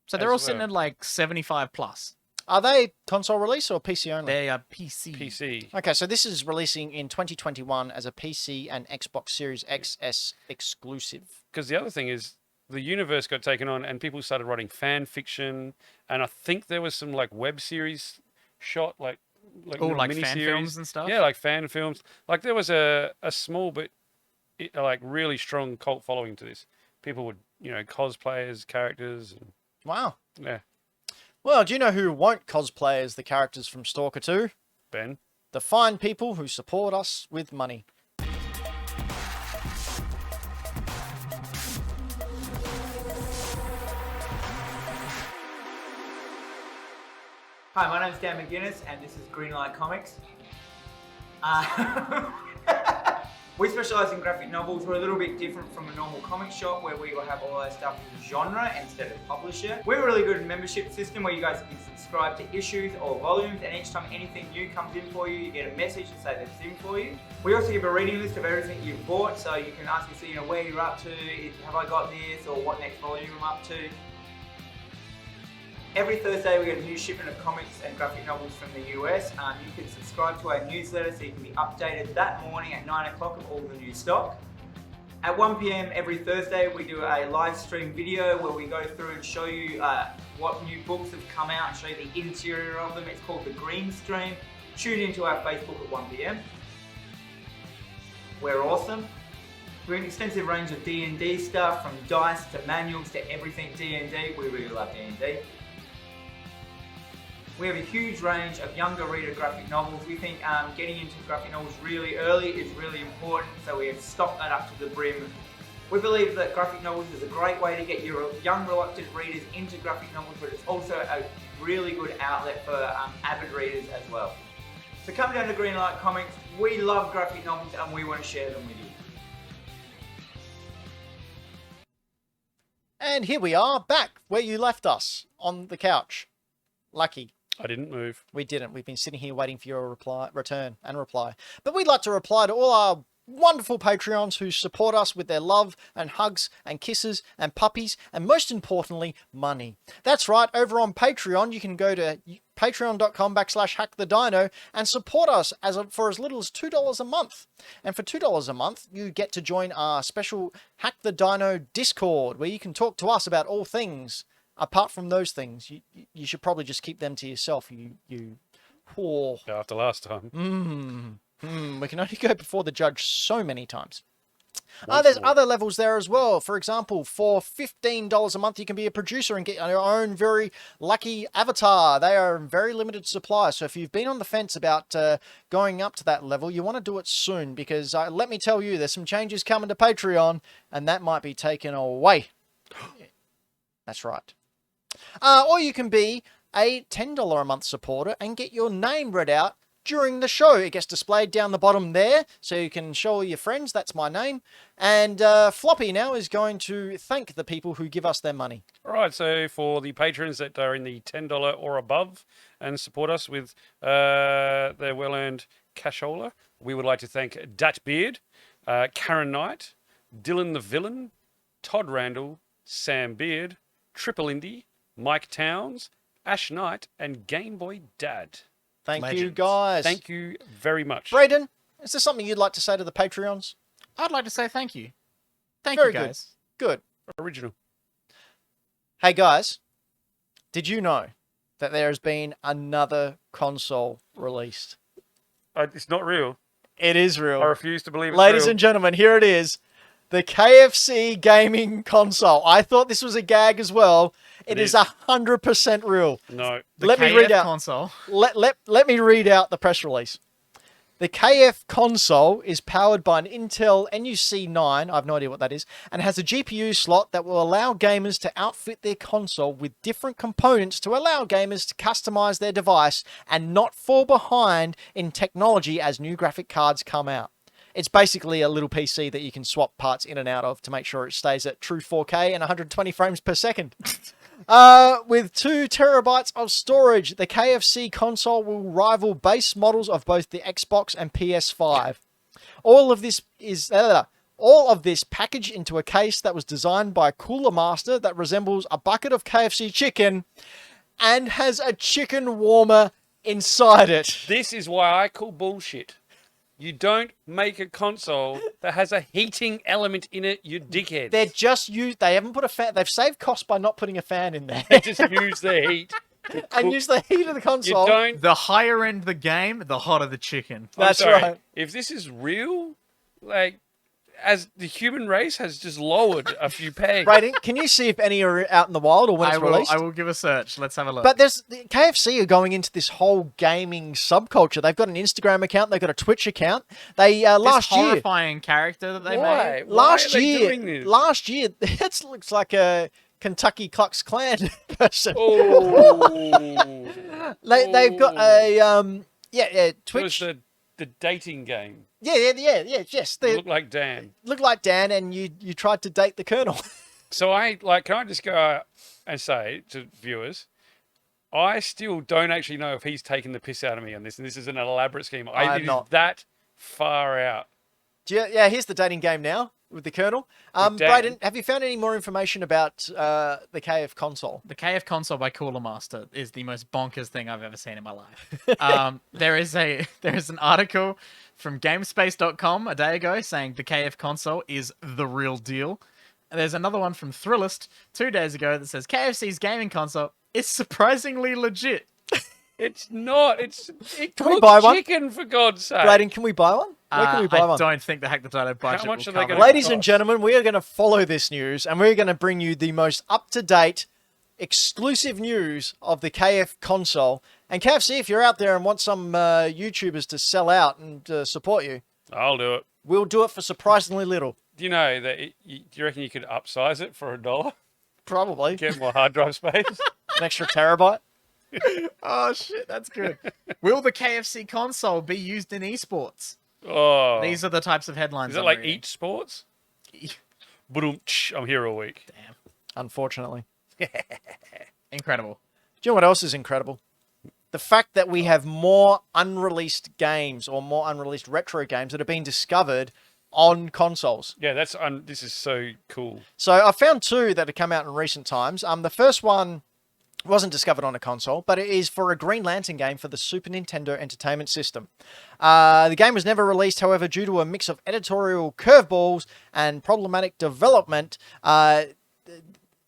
So they're As all sitting well. at like 75 plus. Are they console release or PC only? They are PC. PC. Okay, so this is releasing in 2021 as a PC and Xbox Series XS exclusive. Because the other thing is, the universe got taken on and people started writing fan fiction, and I think there was some like web series shot, like Like mini fan series. films and stuff? Yeah, like fan films. Like there was a small but like really strong cult following to this. People would cosplay as characters. And, Wow. yeah, Well, do you know who won't cosplay as the characters from Stalker 2? Ben. The fine people who support us with money. Hi, my name's Dan McGuinness, and this is Greenlight Comics. We specialise in graphic novels. We're a little bit different from a normal comic shop where we will have all our stuff in genre instead of publisher. We're really good at a membership system where you guys can subscribe to issues or volumes, and each time anything new comes in for you, you get a message to say that it's in for you. We also give a reading list of everything you've bought, so you can ask us, where you're up to, have I got this, or what next volume I'm up to. Every Thursday we get a new shipment of comics and graphic novels from the US. You can subscribe to our newsletter so you can be updated that morning at 9 o'clock of all the new stock. At 1 p.m. every Thursday, we do a live stream video where we go through and show you what new books have come out and show you the interior of them. It's called the Green Stream. Tune into our Facebook at 1 p.m. We're awesome. We have an extensive range of D&D stuff, from dice to manuals to everything D&D. We really love D&D. We have a huge range of younger reader graphic novels. We think getting into graphic novels really early is really important, so we have stocked that up to the brim. We believe that graphic novels is a great way to get your young reluctant readers into graphic novels, but it's also a really good outlet for avid readers as well. So come down to Greenlight Comics. We love graphic novels and we want to share them with you. And here we are, back where you left us, on the couch. Lucky. I didn't move. We didn't. We've been sitting here waiting for your return and reply. But we'd like to reply to all our wonderful Patreons who support us with their love and hugs and kisses and puppies and, most importantly, money. That's right. Over on Patreon, you can go to patreon.com/hackthedino and support us for as little as $2 a month. And for $2 a month, you get to join our special Hack the Dino Discord, where you can talk to us about all things. Apart from those things, you should probably just keep them to yourself. You poor. After last time. We can only go before the judge so many times. There's other levels there as well. For example, for $15 a month, you can be a producer and get your own very lucky avatar. They are in very limited supply. So if you've been on the fence about going up to that level, you want to do it soon, because let me tell you, there's some changes coming to Patreon, and that might be taken away. That's right. Or you can be a $10 a month supporter and get your name read out during the show. It gets displayed down the bottom there, so you can show all your friends, that's my name. And Floppy now is going to thank the people who give us their money. All right, so for the patrons that are in the $10 or above and support us with their well-earned cashola, we would like to thank Datbeard, Karen Knight, Dylan the Villain, Todd Randall, Sam Beard, Triple Indy, Mike Towns, Ash Knight, and Game Boy Dad. Thank Legends. you, guys. Thank you very much. Braden, is there something you'd like to say to the Patreons? I'd like to say thank you. Thank Very you, guys. Good. Original. Hey, guys, did you know that there has been another console released? It's not real. It is real. I refuse to believe it's Ladies real. and gentlemen, here it is. The KFC Gaming Console. I thought this was a gag as well. It is 100% real. No. Let me read out. Console. Let me read out the press release. The KF console is powered by an Intel NUC9, I have no idea what that is, and has a GPU slot that will allow gamers to outfit their console with different components to allow gamers to customize their device and not fall behind in technology as new graphic cards come out. It's basically a little PC that you can swap parts in and out of to make sure it stays at true 4K and 120 frames per second. With 2 terabytes of storage, the KFC console will rival base models of both the Xbox and PS5. All of this packaged into a case that was designed by Cooler Master that resembles a bucket of KFC chicken and has a chicken warmer inside it. This is why I call bullshit. You don't make a console that has a heating element in it, you dickhead. They're just used. They haven't put a fan. They've saved cost by not putting a fan in there. They just use the heat. And use the heat of the console. You don't. The higher end the game, the hotter the chicken. That's I'm sorry, right. If this is real, like, as the human race has just lowered a few pegs. Brayden, can you see if any are out in the wild or when it's released? I will give a search. Let's have a look. But the KFC are going into this whole gaming subculture. They've got an Instagram account. They've got a Twitch account. They last this year, horrifying character that they made. last Why are they year, doing this? it looks like a Kentucky Klux Klan person. Oh. They've got a Twitch. It was the dating game. Yes. They Look like Dan. look like Dan, and you tried to date the Colonel. So can I just go and say to viewers, I still don't actually know if he's taking the piss out of me on this, and this is an elaborate scheme. I'm It is not. that far out. Here's the dating game now. with the Colonel. Dan. Brayden, have you found any more information about the KF console? The KF console by Cooler Master is the most bonkers thing I've ever seen in my life. There is an article from GameSpace.com a day ago saying the KF console is the real deal. And there's another one from Thrillist 2 days ago that says KFC's gaming console is surprisingly legit. It's not. It Can we cooks buy one? chicken, for God's sake. Brayden, can we buy one? Where can we buy I one? don't think the Hack the Dino budget much will are they cover gonna it. Ladies and cost? gentlemen, we are going to follow this news and we're going to bring you the most up-to-date, exclusive news of the KF console. And KFC, if you're out there and want some YouTubers to sell out and support you, I'll do it. we'll do it for surprisingly little. Do you know that? Do you reckon you could upsize it for $1? Probably. Get more hard drive space? An extra terabyte. Oh shit, that's good. Will the KFC console be used in esports? Oh. These are the types of headlines. Is it I'm like reading. Eat Sports? Ba-dum-tsh, I'm here all week. Damn, Unfortunately. incredible. Do you know what else is incredible? The fact that we have more unreleased games or more unreleased retro games that have been discovered on consoles. Yeah, this is so cool. So I found two that have come out in recent times. The first one wasn't discovered on a console, but it is for a Green Lantern game for the Super Nintendo Entertainment System. The game was never released, however, due to a mix of editorial curveballs and problematic development.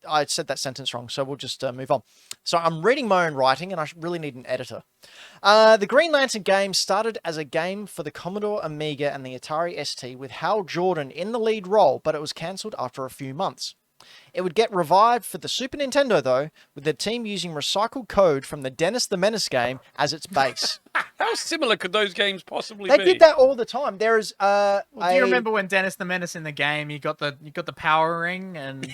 I said that sentence wrong, so we'll just move on. So I'm reading my own writing, and I really need an editor. The Green Lantern game started as a game for the Commodore Amiga and the Atari ST with Hal Jordan in the lead role, but it was cancelled after a few months. It would get revived for the Super Nintendo, though, with the team using recycled code from the Dennis the Menace game as its base. How similar could those games possibly They be? did that all the time. There is Well, do you remember when Dennis the Menace in the game? You got the power ring and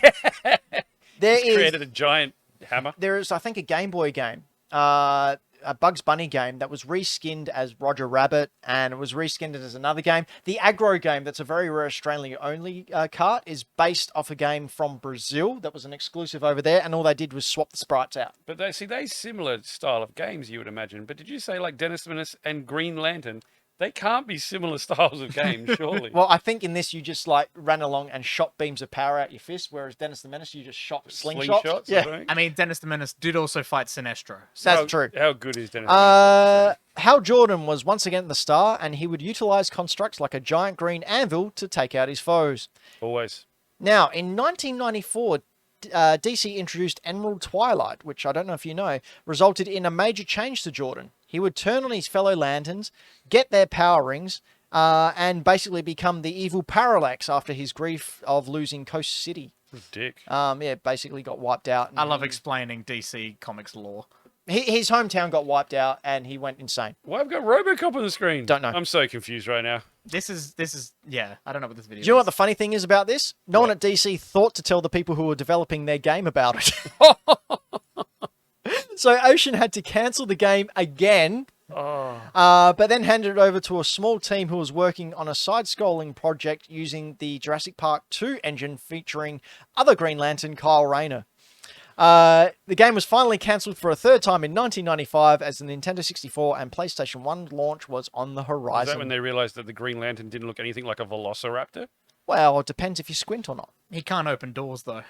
He's created a giant hammer. There is, I think, a Game Boy game, a Bugs Bunny game that was reskinned as Roger Rabbit, and it was reskinned as another game. The Agro game, that's a very rare Australian-only cart, is based off a game from Brazil that was an exclusive over there, and all they did was swap the sprites out. But they similar style of games, you would imagine. But did you say like Dennis the Menace and Green Lantern? They can't be similar styles of games, surely. Well, I think in this you just like ran along and shot beams of power out your fist, whereas Dennis the Menace you just shot slingshots. Slingshots, Yeah, I think? I mean, Dennis the Menace did also fight Sinestro. that's true. How good is Dennis the Menace? Hal Jordan was once again the star, and he would utilize constructs like a giant green anvil to take out his foes. Always. Now, in 1994, DC introduced Emerald Twilight, which I don't know if you know, resulted in a major change to Jordan. He would turn on his fellow Lanterns, get their power rings, and basically become the evil Parallax after his grief of losing Coast City. Dick. Yeah, basically got wiped out. I love explaining DC Comics lore. His hometown got wiped out, and he went insane. Why have we got RoboCop on the screen? Don't know. I'm so confused right now. This is yeah. I don't know what this video. Do you know what is. the funny thing is about this? No one at DC thought to tell the people who were developing their game about it. So Ocean had to cancel the game again, but then handed it over to a small team who was working on a side-scrolling project using the Jurassic Park 2 engine featuring other Green Lantern Kyle Rayner. The game was finally cancelled for a third time in 1995 as the Nintendo 64 and PlayStation 1 launch was on the Is horizon. that when they realized that the Green Lantern didn't look anything like a Velociraptor? Well, it depends if you squint or not. He can't open doors though.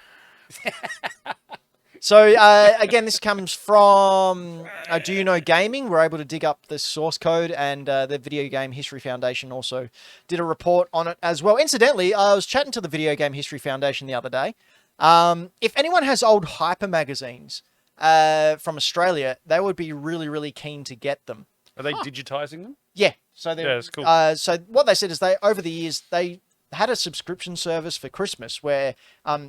So, again, this comes from Do You Know Gaming. We're able to dig up the source code, and the Video Game History Foundation also did a report on it as well. Incidentally, I was chatting to the Video Game History Foundation the other day. If anyone has old Hyper magazines from Australia, they would be really, really keen to get them. Are they digitizing them? Yeah. So Yeah, that's cool. So what they said is over the years, they had a subscription service for Christmas where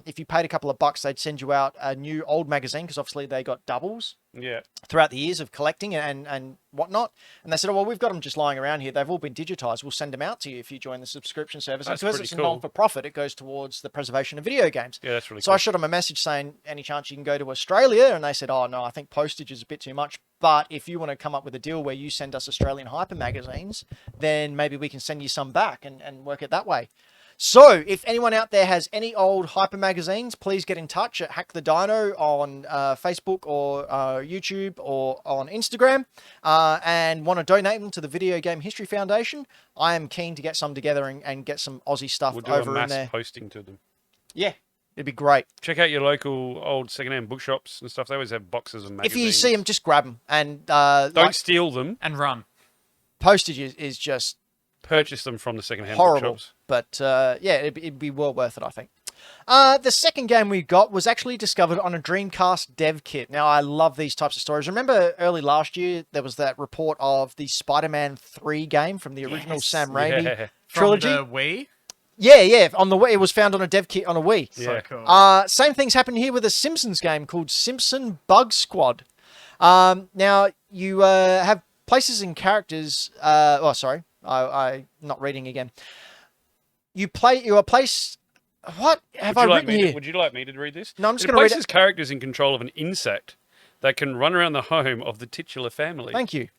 if you paid a couple of bucks, they'd send you out a new old magazine because obviously they got doubles Yeah. throughout the years of collecting and whatnot. And they said, oh, well, we've got them just lying around here. They've all been digitized. We'll send them out to you if you join the subscription service. That's And because pretty it's a cool. non-for-profit, it goes towards the preservation of video games. Yeah, that's really So cool. I shot them a message saying, any chance you can go to Australia? And they said, oh, no, I think postage is a bit too much. But if you want to come up with a deal where you send us Australian Hyper magazines, then maybe we can send you some back and work it that way. So, if anyone out there has any old Hyper magazines, please get in touch at Hack the Dino on Facebook or YouTube or on Instagram and want to donate them to the Video Game History Foundation. I am keen to get some together and get some Aussie stuff We'll do over a in there. mass posting to them. Yeah, it'd be great. Check out your local old secondhand bookshops and stuff. They always have boxes of magazines. If you see them, just grab them. And don't steal them. And run. postage is just Purchase them from the secondhand horrible. bookshops. But yeah, it'd be well worth it, I think. The second game we got was actually discovered on a Dreamcast dev kit. Now, I love these types of stories. Remember early last year, there was that report of the Spider-Man 3 game from the original Sam Raimi Yeah. trilogy. From the Wii? Yeah, on the Wii. It was found on a dev kit on a Wii. So Yeah. cool. Same thing's happened here with a Simpsons game called Simpson Bug Squad. Now, you have places and characters... oh, sorry. I'm not reading again. You are placed... What have I written here? Would you like me to read this? No, I'm just It going to read places it. characters in control of an insect that can run around the home of the titular family. Thank you.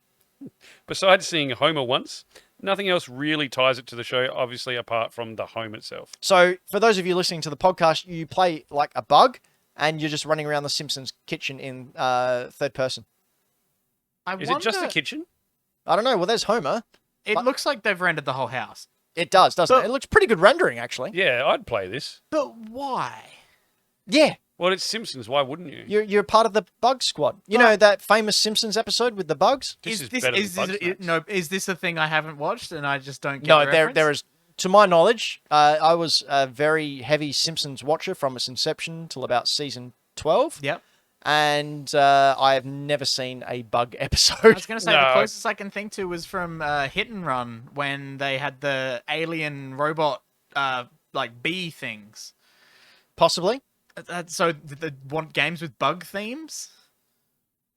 Besides seeing Homer once, nothing else really ties it to the show, obviously, apart from the home itself. So, for those of you listening to the podcast, you play like a bug, and you're just running around the Simpsons kitchen in third person. Is it just the kitchen? I don't know. Well, there's Homer. It looks like they've rendered the whole house. It does, doesn't But- it? It looks pretty good rendering, actually. Yeah, I'd play this. But why? Yeah, Well, it's Simpsons. Why wouldn't you? you're part of the Bug Squad. You know that famous Simpsons episode with the bugs? This is better than Bugsnax. no? Is this a thing I haven't watched and I just don't get? No, the there reference? is. To my knowledge, I was a very heavy Simpsons watcher from its inception till about season 12. Yep. And I have never seen a bug I episode. was gonna say No. the closest I can think to was from Hit and Run when they had the alien robot like bee things. Possibly. So they want games with bug themes?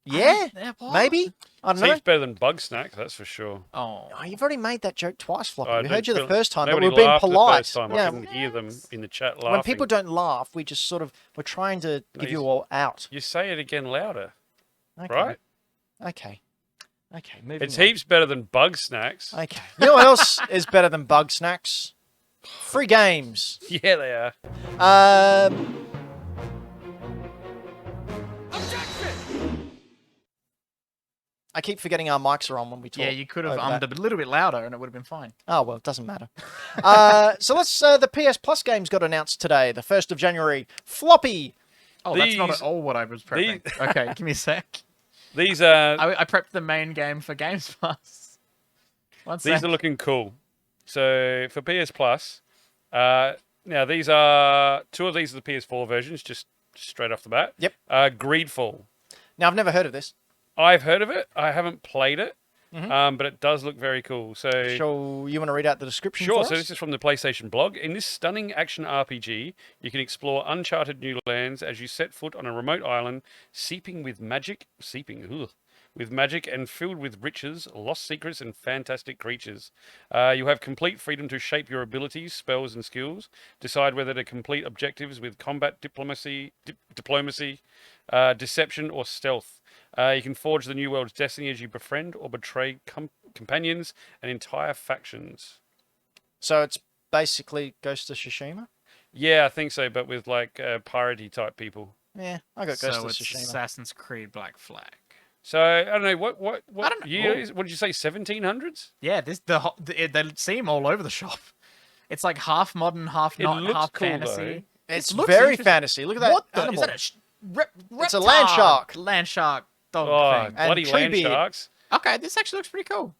Yeah, What? maybe. I don't know. Seems better than Bugsnax, that's for sure. Oh. Oh, you've already made that joke twice, Floppy. I We heard you the don't- first time, but nobody we're being laughed the polite. first time. I Yeah, couldn't hear them in the chat laughing. when people don't laugh, we just sort of we're trying to give you all out. You say it again louder, Okay. right? Okay. Moving It's on. heaps better than Bugsnax. Okay. You know what else is better than Bug Snacks? Free games. Yeah, they are. I keep forgetting our mics are on when we talk. Yeah, you could have over ummed that. a little bit louder and it would have been fine. Oh, well, it doesn't matter. So let's. The PS Plus games got announced today, the 1st of January. Floppy. Oh, that's not These- at all what I was prepping. Okay, give me a sec. These are I prepped the main game for Games Pass. One sec. these are looking cool. So for PS Plus, now these are two of these are the PS4 versions, just straight off the bat. Yep. Greedfall. Now, I've never heard of this. I've heard of it. I haven't played it, Mhm. but it does look very cool. So So you want to read out the description sure. for So us? this is from the PlayStation blog. In this stunning action RPG, you can explore uncharted new lands as you set foot on a remote island, with magic and filled with riches, lost secrets, and fantastic creatures. You have complete freedom to shape your abilities, spells, and skills. Decide whether to complete objectives with combat, diplomacy, deception, or stealth. You can forge the new world's destiny as you befriend or betray companions and entire factions. So it's basically Ghost of Tsushima? Yeah, I think so, but with like piratey type people. Yeah, I got Ghost So of it's Tsushima. Assassin's Creed Black Flag. So I don't know what I don't know. year is. What did you say? 1700s? Yeah, they seem all over the shop. It's like half modern, half It not, looks half cool, fantasy. It's looks very interesting. fantasy. Look at that What the? animal. Is that a It's a land reptile? shark. Land shark dog Oh, thing. And bloody land Treebeard. sharks! Okay, this actually looks pretty cool.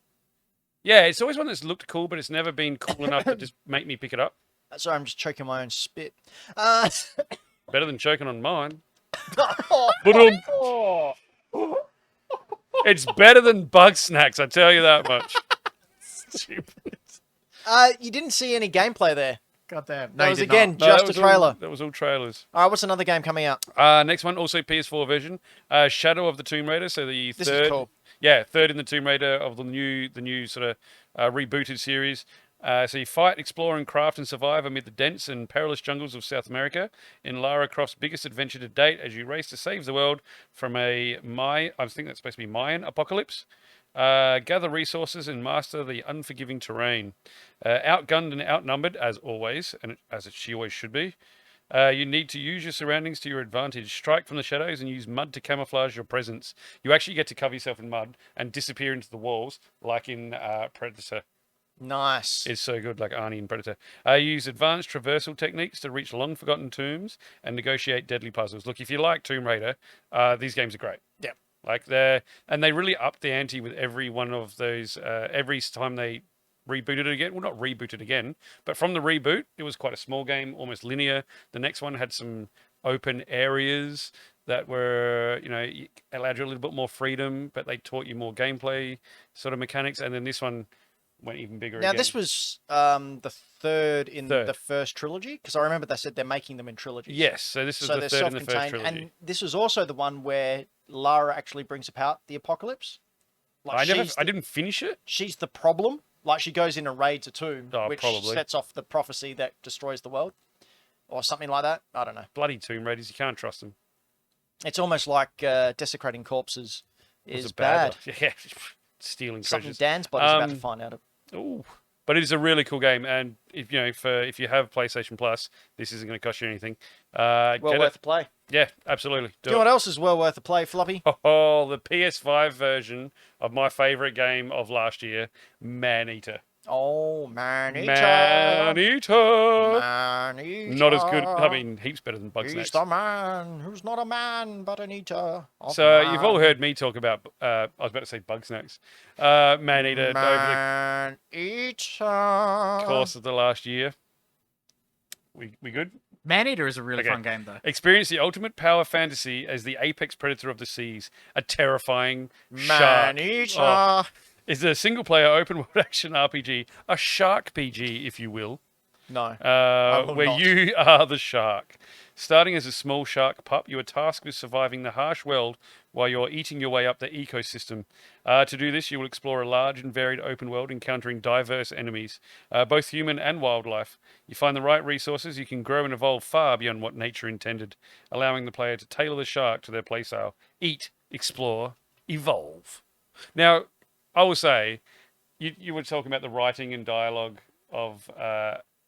Yeah, it's always one that's looked cool, but it's never been cool enough to just make me pick it up. Sorry, I'm just choking my own spit. Better than choking on mine. Oh, But it's better than Bugsnax, I tell you that much. Stupid. you didn't see any gameplay there. God damn. That you was did again not. No, just that a was trailer. That was all trailers. All right, what's another game coming out? Next one, also PS4 version. Shadow of the Tomb Raider. So the This third, is cool. yeah, third in the Tomb Raider of the new sort of rebooted series. So you fight, explore, and craft and survive amid the dense and perilous jungles of South America in Lara Croft's biggest adventure to date as you race to save the world from I think that's supposed to be Mayan apocalypse. Gather resources and master the unforgiving terrain. Outgunned and outnumbered, as always, and she always should be. You need to use your surroundings to your advantage. Strike from the shadows and use mud to camouflage your presence. You actually get to cover yourself in mud and disappear into the walls, like in Predator. Nice. It's so good, like Arnie in Predator. Use advanced traversal techniques to reach long-forgotten tombs and negotiate deadly puzzles. Look, if you like Tomb Raider, these games are great. Yeah. Like they really up the ante with every one of those. Every time they rebooted it again, well, not rebooted again, but from the reboot, it was quite a small game, almost linear. The next one had some open areas that were, allowed you a little bit more freedom, but they taught you more gameplay sort of mechanics. And then this one went even bigger. Now, again. this was the third in the first trilogy, because I remember they said they're making them in trilogies. Yes, so this is so the they're third in the first self-contained, trilogy. and this was also the one where Lara actually brings about the apocalypse. Like I didn't finish it. She's the problem. Like she goes in and raids a tomb, which probably sets off the prophecy that destroys the world, or something like that. I don't know. Bloody Tomb Raiders, you can't trust them. It's almost like desecrating corpses Was is a bad bad. one. Yeah, stealing Something treasures. Dan's body's about to find out. Oh, but it is a really cool game, and if if you have PlayStation Plus, this isn't going to cost you anything. Well worth a play. Yeah, absolutely. Do you know what else is well worth a play, Floppy? Oh, the PS5 version of my favorite game of last year, Maneater. Oh, Maneater. Maneater. Maneater. Not as good. I mean, heaps better than Bugsnax. He's the man who's not a man, but an eater. So you've all heard me talk about. I was about to say Bugsnax. Maneater over Maneater. the course of the last year. We good? Maneater is a really Okay. fun game, though. Experience the ultimate power fantasy as the apex predator of the seas, a terrifying shark. Maneater. Oh, is a single-player open-world action RPG, a shark PG, if you will, No. will where not. you are the shark. Starting as a small shark pup, you are tasked with surviving the harsh world while you're eating your way up the ecosystem. To do this, you will explore a large and varied open world, encountering diverse enemies, both human and wildlife. You find the right resources, you can grow and evolve far beyond what nature intended, allowing the player to tailor the shark to their playstyle. Eat, explore, evolve. Now, I will say, you were talking about the writing and dialogue of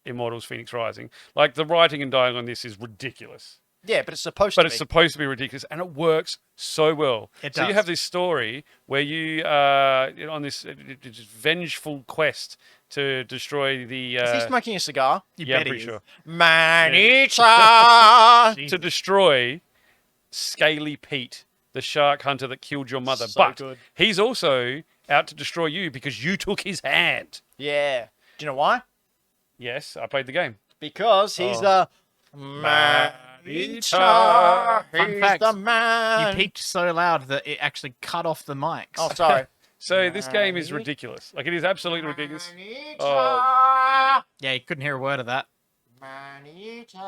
Immortals Fenyx Rising. Like, the writing and dialogue on this is ridiculous. Yeah, but it's supposed But to it's be. supposed to be ridiculous, and it works so well. It So you does. have this story where you are on this vengeful quest to destroy the... Is he smoking a cigar? You yeah, I'm bet he pretty is. sure. Maneater. To destroy Scaly Pete, the shark hunter that killed your mother. So but good. he's also out to destroy you because you took his hand. Yeah. Do you know why? Yes, I played the game. Because he's Oh. the Maneater. Fun He's fact, the You man. peaked so loud that it actually cut off the mics. Oh, sorry. So this game is Maneater. ridiculous. Like, it is absolutely ridiculous. Maneater. Oh. Yeah, you couldn't hear a word of that. Maneater.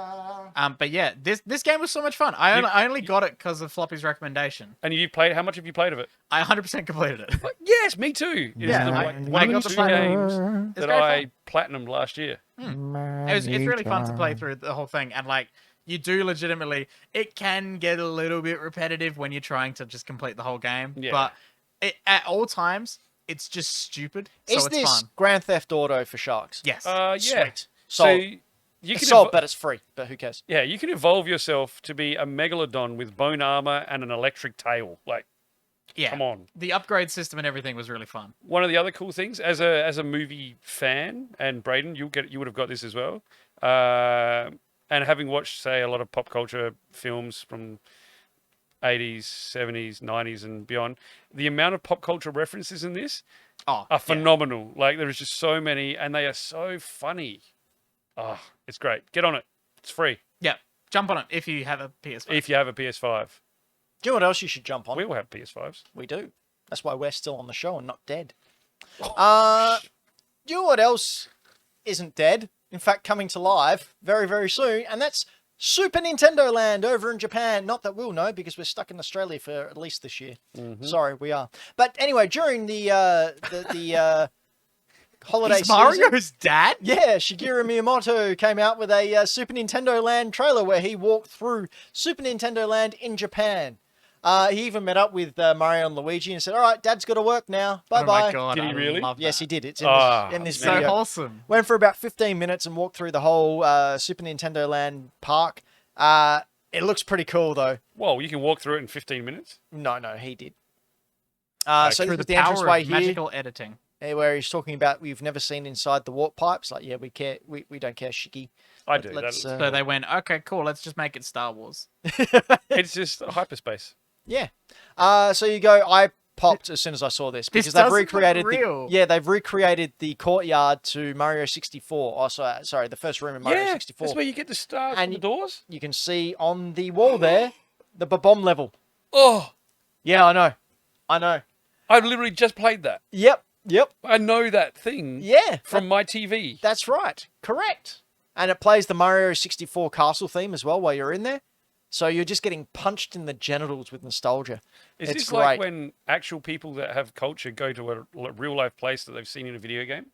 But yeah, this game was so much fun. I only got it because of Floppy's recommendation. And you played? How much have you played of it? I 100% completed it. Yes, me too. It's Yeah, the, I- one I of got the the two games It's that very I platinumed last year. It's really fun to play through the whole thing, and like you do legitimately, it can get a little bit repetitive when you're trying to just complete the whole game. Yeah. But at all times, it's just stupid. So Is it's this fun. Grand Theft Auto for sharks? Yes. Yeah. Sweet. So Sold. you It's can sold, but it's free. But who cares? yeah, you can evolve yourself to be a megalodon with bone armor and an electric tail. Like, yeah. come on. The upgrade system and everything was really fun. One of the other cool things, as a movie fan, and Braden, you would have got this as well. And having watched, say, a lot of pop culture films from 80s, 70s, 90s, and beyond, the amount of pop culture references in this Oh, are phenomenal. Like, there is just so many, and they are so funny. Oh, it's great. Get on it. It's free yeah. Jump on it if you have a PS5. if you have a PS5. Do you know what else you should jump on? We all have PS5s. We do. That's why we're still on the show and not dead. Do you know what else isn't dead? In fact, coming to live very, very soon, and that's Super Nintendo Land over in Japan. Not that we'll know because we're stuck in Australia for at least this year. Sorry, we are. But anyway, during the holiday He's season, Mario's dad? yeah, Shigeru Miyamoto came out with a Super Nintendo Land trailer where he walked through Super Nintendo Land in Japan. He even met up with Mario and Luigi and said, "All right, Dad's got to work now. Bye Oh my bye." god! Did he I really? love Yes, that. he did. It's in this So video. wholesome. Went for about 15 minutes and walked through the whole Super Nintendo Land park. It looks pretty cool though. Whoa, you can walk through it in 15 minutes? No, he did. Okay. So Through this is the the power entranceway of here, magical editing. where he's talking about we've never seen inside the warp pipes. Like, yeah, we care. We don't care, Shiggy. I do. Let's, That- So they went, okay, cool. Let's just make it Star Wars. It's just hyperspace. Yeah. So you go. I popped as soon as I saw this because they've doesn't look recreated real. they've recreated the courtyard to Mario 64. Oh, sorry, the first room in Mario Yeah, 64. that's where you get the stars And and the doors. You can see on the wall there the bomb level. Oh, Yeah, I know. I've literally just played that. Yep. I know that thing Yeah. from my TV. That's right. Correct. And it plays the Mario 64 castle theme as well while you're in there. So you're just getting punched in the genitals with nostalgia. Is it's this great. like when actual people that have culture go to a real life place that they've seen in a video game?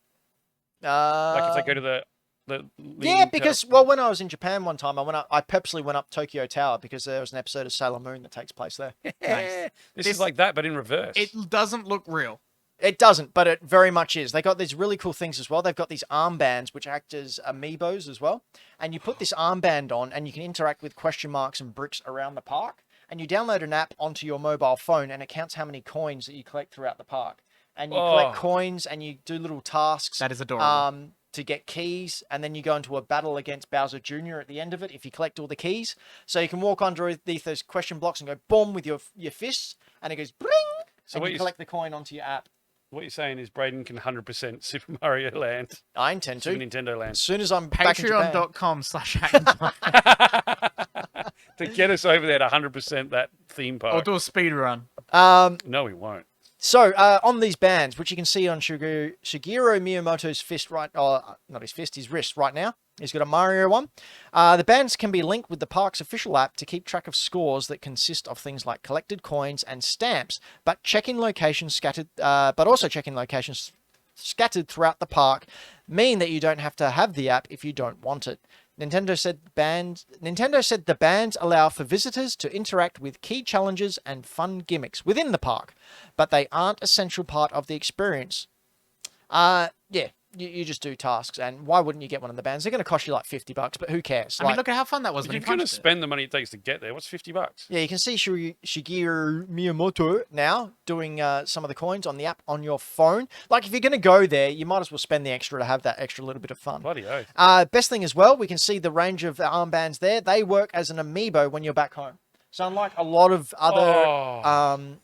Like if they go to the Yeah, Leaning because when I was in Japan one time, I purposely went up Tokyo Tower because there was an episode of Sailor Moon that takes place there. Tower. This is like that, but in reverse. It doesn't look real. It doesn't, but it very much is. They got these really cool things as well. They've got these armbands which act as amiibos as well. And you put this armband on and you can interact with question marks and bricks around the park. And you download an app onto your mobile phone and it counts how many coins that you collect throughout the park. And you collect coins and you do little tasks. That is adorable. To get keys, and then you go into a battle against Bowser Jr. at the end of it if you collect all the keys. So you can walk underneath those question blocks and go boom with your fists, and it goes bring, So and what you you collect the coin onto your app. What you're saying is Braden can 100% Super Mario Land, I intend to. Super Nintendo As Land, soon as I'm back in Japan. Patreon.com/hackandplay. to get us over there to 100% that theme Or park. do a speed run. No, we won't. So on these bands, which you can see on Shigeru Miyamoto's fist not his fist, his wrist right now. He's got a Mario one. The bands can be linked with the park's official app to keep track of scores that consist of things like collected coins and stamps, but also check-in locations scattered throughout the park mean that you don't have to have the app if you don't want it. Nintendo said the bands allow for visitors to interact with key challenges and fun gimmicks within the park, but they aren't essential part of the experience. Yeah, you just do tasks, and why wouldn't you get one of the bands? They're going to cost you like $50, but who cares? I mean, look at how fun that was If when you you're going to punched it. spend the money it takes to get there, what's $50? Yeah, you can see Shigeru Miyamoto now doing some of the coins on the app on your phone. Like, if you're going to go there, you might as well spend the extra to have that extra little bit of fun. Bloody oath. Best thing as well, we can see the range of armbands there. They work as an amiibo when you're back home. So unlike a lot of other,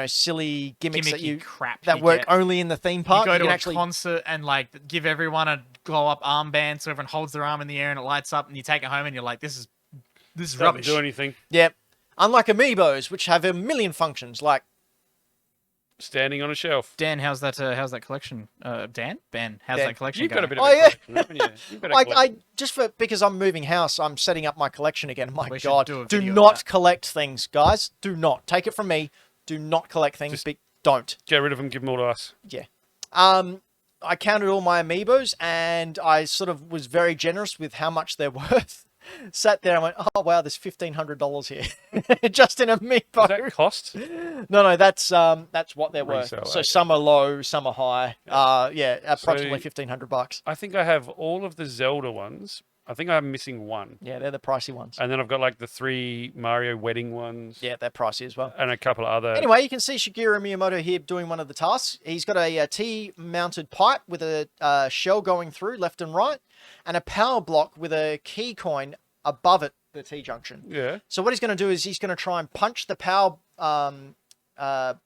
silly gimmicks Gimmicky crap that you work get. only in the theme park, You go to can a actually concert and like give everyone a glow up armband so everyone holds their arm in the air and it lights up and you take it home and you're like, this is Doesn't rubbish. do anything. yeah. Unlike amiibos, which have a million functions, like Standing on a shelf. Dan, how's that collection? Ben, how's Dan, that collection You've got a going? bit of Oh, a yeah. collection, haven't you? You've got a collection. because I'm moving house, I'm setting up my collection again. My We should God, do a do video of not that. collect things, guys. Do not take it from me. Do not collect things. Just- Don't. Get rid of them, give them all to us. Yeah. I counted all my amiibos and I sort of was very generous with how much they're worth. Sat there and went, oh wow, there's $1,500 here, just in amiibo. Does that cost? No, that's what they're worth. Resale, So okay. some are low, some are high. Yeah, approximately $1,500. I think I have all of the Zelda ones. I think I'm missing one. Yeah, they're the pricey ones. And then I've got like the 3 Mario wedding ones. Yeah, they're pricey as well. And a couple of other. Anyway, you can see Shigeru Miyamoto here doing one of the tasks. He's got a T-mounted pipe with a shell going through left and right, and a power block with a key coin above it, the T-junction. Yeah. So what he's going to do is he's going to try and punch the power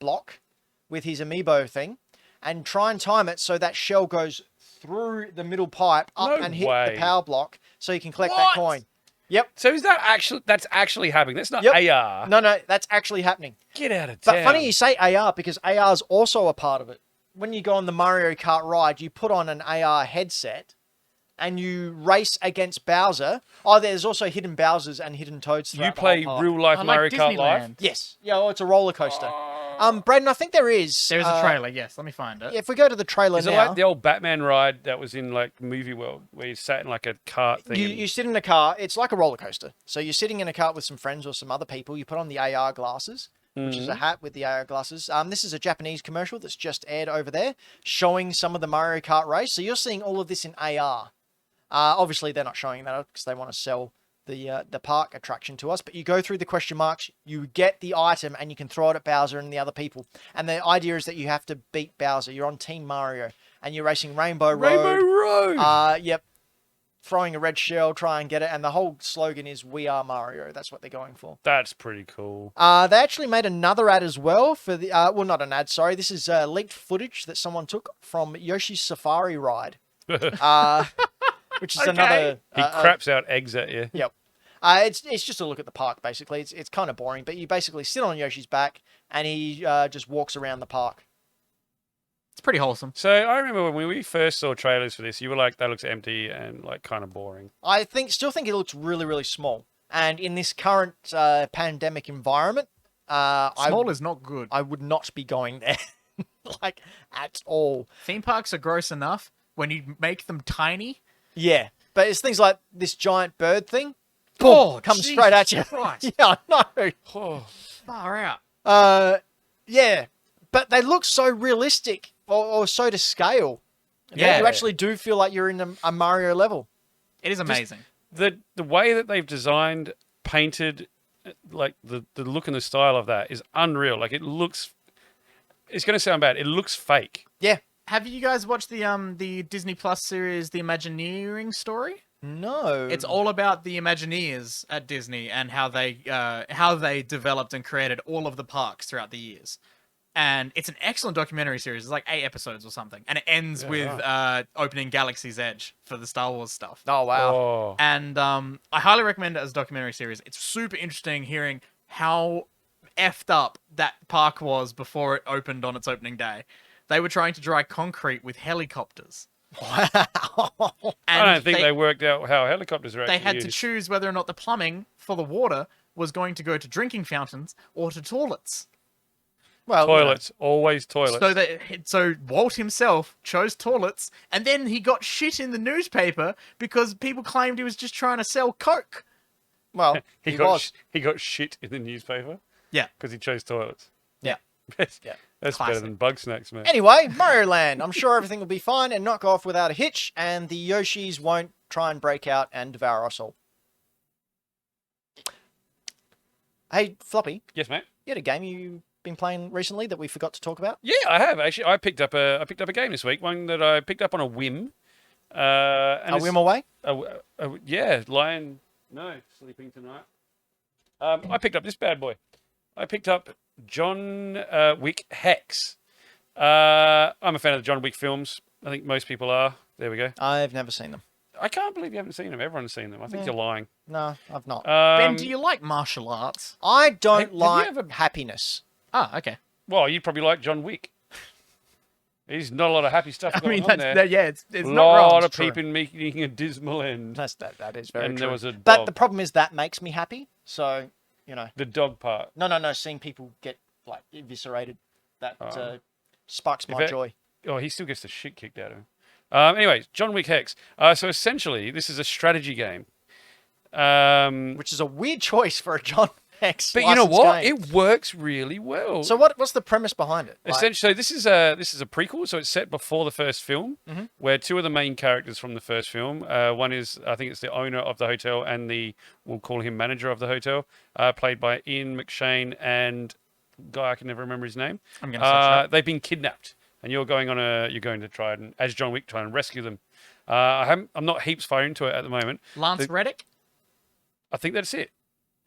block with his amiibo thing, and try and time it so that shell goes through the middle pipe up No and hit way. the power block, so you can collect that coin. Yep. So is that actually, that's actually happening? That's not Yep. AR. No, that's actually happening. Get out of town. But funny you say AR because AR is also a part of it. When you go on the Mario Kart ride, you put on an AR headset and you race against Bowser. Oh, there's also hidden Bowsers and hidden Toads. You throughout the play whole park. real life I like Mario Kart Live? Disneyland. Yes. Yeah, well, it's a roller coaster. Braden, I think there is. There is a trailer, yes. Let me find it. If we go to the trailer Is it now, like the old Batman ride that was in like Movie World where you sat in like a cart thing? you sit in a car. It's like a roller coaster. So you're sitting in a cart with some friends or some other people. You put on the AR glasses which is a Mhm. hat with the AR glasses. This is a Japanese commercial that's just aired over there, showing some of the Mario Kart race. So you're seeing all of this in AR. Obviously, they're not showing that because they want to sell the park attraction to us. But you go through the question marks, you get the item, and you can throw it at Bowser and the other people. And the idea is that you have to beat Bowser. You're on Team Mario, and you're racing Rainbow Road. Yep. Throwing a red shell, try and get it. And the whole slogan is "We are Mario." That's what they're going for. That's pretty cool. They actually made another ad as well for the... well, not an ad, sorry. This is leaked footage that someone took from Yoshi's Safari Ride. Which is another... He craps out eggs at you. Yep. It's just a look at the park, basically. It's kind of boring, but you basically sit on Yoshi's back, and he just walks around the park. It's pretty wholesome. So I remember when we first saw trailers for this, you were like, that looks empty and like kind of boring. I still think it looks really, really small. And in this current pandemic environment... Small is not good. I would not be going there, like, at all. Theme parks are gross enough. When you make them tiny... Yeah, but it's things like this giant bird thing. Oh, comes Jesus straight at you. Christ. Yeah, I know. Oh, Far out. Yeah, but they look so realistic or so to scale. Yeah. You actually do feel like you're in a Mario level. It is amazing. the way that they've designed, painted, like the look and the style of that is unreal. Like it looks, it's going to sound bad. It looks fake. Yeah. Have you guys watched the Disney Plus series, The Imagineering Story? No. It's all about the Imagineers at Disney and how they developed and created all of the parks throughout the years. And it's an excellent documentary series. It's like 8 episodes or something, and it ends with opening Galaxy's Edge for the Star Wars stuff. Oh, wow. Oh, And I highly recommend it as a documentary series. It's super interesting hearing how effed up that park was before it opened on its opening day. They were trying to dry concrete with helicopters. Wow. I don't think they worked out how helicopters are actually They had used. to choose whether or not the plumbing for the water was going to go to drinking fountains or to toilets. Well, Toilets, always toilets. So Walt himself chose toilets, and then he got shit in the newspaper because people claimed he was just trying to sell coke. Well, he was. got shit in the newspaper. Yeah. Because he chose toilets. Yeah. Yeah. That's Classic. better than bug snacks, man. Anyway, Mario Land. I'm sure everything will be fine and not go off without a hitch, and the Yoshis won't try and break out and devour us all. Hey, Floppy, Yes, mate. you had a game you've been playing recently that we forgot to talk about? Yeah, I have actually. I picked up a game this week. One that I picked up on a whim. And A it's- whim away? yeah, lying. No, sleeping tonight. I picked up this bad boy. I picked up John Wick Hex. I'm a fan of the John Wick films. I think most people are. There we go. I've never seen them. I can't believe you haven't seen them. Everyone's seen them. I think Yeah. you're lying. No, I've not. Ben, do you like martial arts? I don't have you like ever- happiness. Ah, okay. Well, you probably like John Wick. There's not a lot of happy stuff I going mean, on there. it's A not wrong. lot of It's true. people making a dismal end. That is very And true. there was a But dog. the problem is that makes me happy. So, The dog part. no. Seeing people get like eviscerated, that sparks my If it- joy. Oh, he still gets the shit kicked out of him. Anyways, John Wick Hex. So essentially, this is a strategy game. Which is a weird choice for a John X. But you know licensed what? game. It works really well. So what's the premise behind it? Like, Essentially, this is a prequel, so it's set before the first film, where two of the main characters from the first film, one is, I think it's the owner of the hotel and we'll call him manager of the hotel, played by Ian McShane and guy I can never remember his name. I'm gonna search that. They've been kidnapped, and you're going to try and, as John Wick, try and rescue them. I'm not heaps far into it at the moment. Lance Reddick? I think that's it.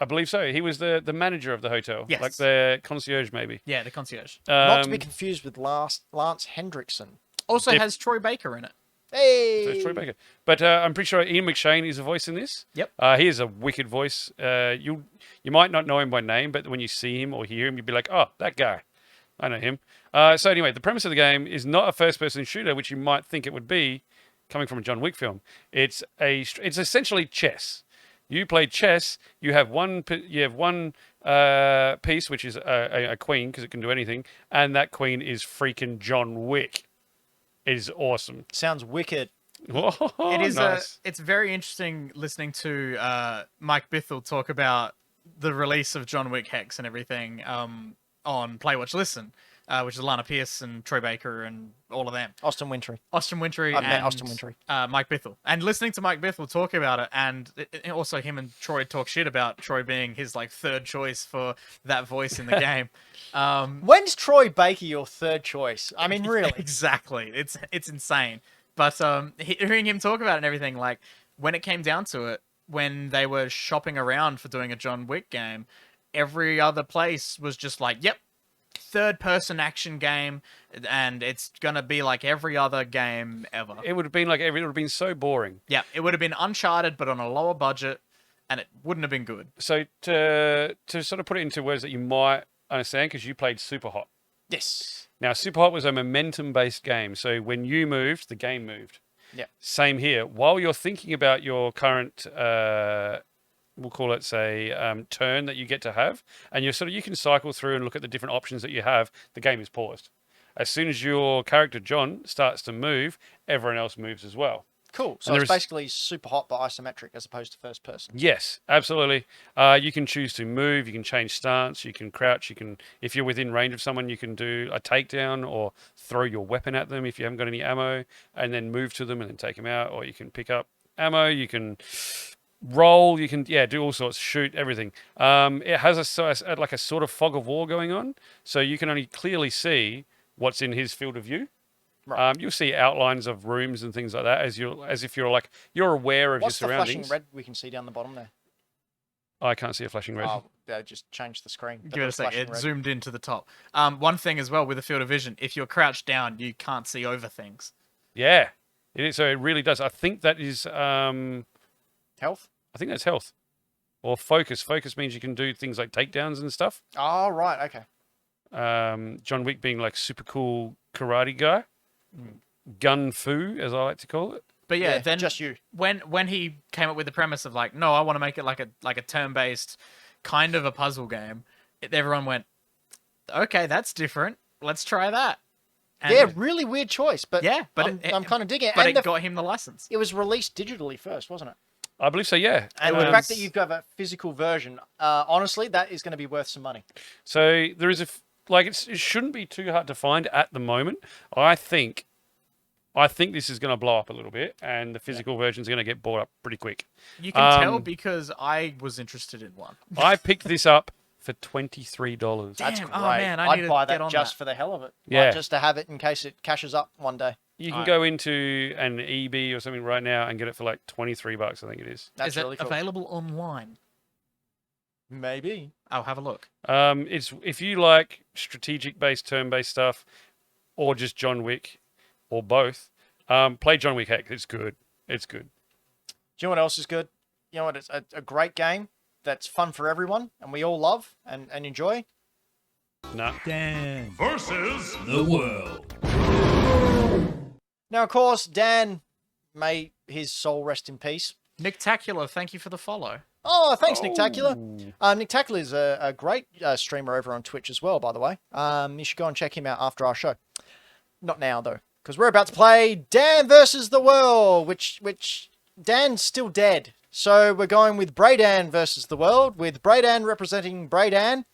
I believe so. He was the manager of the hotel, Yes. like the concierge, maybe. Yeah, the concierge. not to be confused with Lance Hendrickson. Also Diff- has Troy Baker in it. Hey, So it's Troy Baker. But I'm pretty sure Ian McShane is a voice in this. Yep. He is a wicked voice. You might not know him by name, but when you see him or hear him, you'd be like, oh, that guy. I know him. So anyway, the premise of the game is not a first-person shooter, which you might think it would be, coming from a John Wick film. It's essentially chess. You play chess. You have one piece, which is a queen, because it can do anything, and that queen is freaking John Wick. It is awesome. sounds wicked. Oh, It is nice. it's very interesting listening to Mike Bithell talk about the release of John Wick Hex and everything on Play Watch Listen, which is Lana Pierce and Troy Baker and all of them. Austin Wintry. Austin Wintry I've met and Austin Wintry. Mike Bithell. And listening to Mike Bithell talk about it, and also him and Troy talk shit about Troy being his like third choice for that voice in the game. When's Troy Baker your third choice? I mean, really? Exactly. It's insane. But hearing him talk about it and everything, like when it came down to it, when they were shopping around for doing a John Wick game, every other place was just like, yep, third-person action game, and it's gonna be like every other game ever. It would have been like it would have been so boring. Yeah, it would have been Uncharted, but on a lower budget, and it wouldn't have been good. So to sort of put it into words that you might understand, because you played Super Hot. Yes. Now, Super Hot was a momentum-based game, so when you moved, the game moved. Yeah. Same here. While you're thinking about your current, we'll call it, say, turn that you get to have, and you can cycle through and look at the different options that you have, the game is paused. As soon as your character, John, starts to move, everyone else moves as well. Cool. So it's basically Super Hot but isometric as opposed to first person. Yes, absolutely. You can choose to move, you can change stance, you can crouch, if you're within range of someone, you can do a takedown or throw your weapon at them if you haven't got any ammo, and then move to them and then take them out, or you can pick up ammo, you can roll, you can do all sorts, shoot, everything. It has a sort of fog of war going on, so you can only clearly see what's in his field of view. Right. You'll see outlines of rooms and things like that as if you're aware of What's your the surroundings. flashing red we can see down the bottom there? I can't see a flashing red. Oh, they just changed the screen. Give it a sec. It zoomed into the top. One thing as well with the field of vision, if you're crouched down, you can't see over things. Yeah, it is. So it really does. I think that is Health? I think that's health or focus. Focus means you can do things like takedowns and stuff. Oh, right. Okay. John Wick being like super cool karate guy. Gun fu, as I like to call it. But yeah, then just you. When he came up with the premise of like, no, I want to make it like a turn-based kind of a puzzle game, everyone went, okay, that's different. Let's try that. And yeah, really weird choice, but yeah, but I'm kind of digging it. But And it got him the license. it was released digitally first, wasn't it? I believe so. Yeah. And It the was- fact that you've got a physical version, honestly, that is going to be worth some money. So there is it shouldn't be too hard to find at the moment. I think this is going to blow up a little bit, and the physical version is going to get bought up pretty quick. You can tell because I was interested in one. I picked this up for $23. That's Damn, great. oh man, I need I'd to buy get that on just that. for the hell of it. Yeah. Like, just to have it in case it cashes up one day. You can Right. go into an eBay or something right now and get it for like $23, I think it is. That's Is it really cool. available online? Maybe. I'll have a look. It's if you like strategic-based, turn-based stuff, or just John Wick, or both. Play John Wick Heck. It's good. It's good. Do you know what else is good? You know what? It's a great game that's fun for everyone, and we all love and enjoy. Nah. Dan versus the world. Now, of course, Dan, may his soul rest in peace. Nictacular, thank you for the follow. Oh, thanks, Nictacular. Nictacular is a great streamer over on Twitch as well, by the way. You should go and check him out after our show. Not now, though, because we're about to play Dan versus the World, which Dan's still dead. So we're going with Braydan versus the World, with Braydan representing Braydan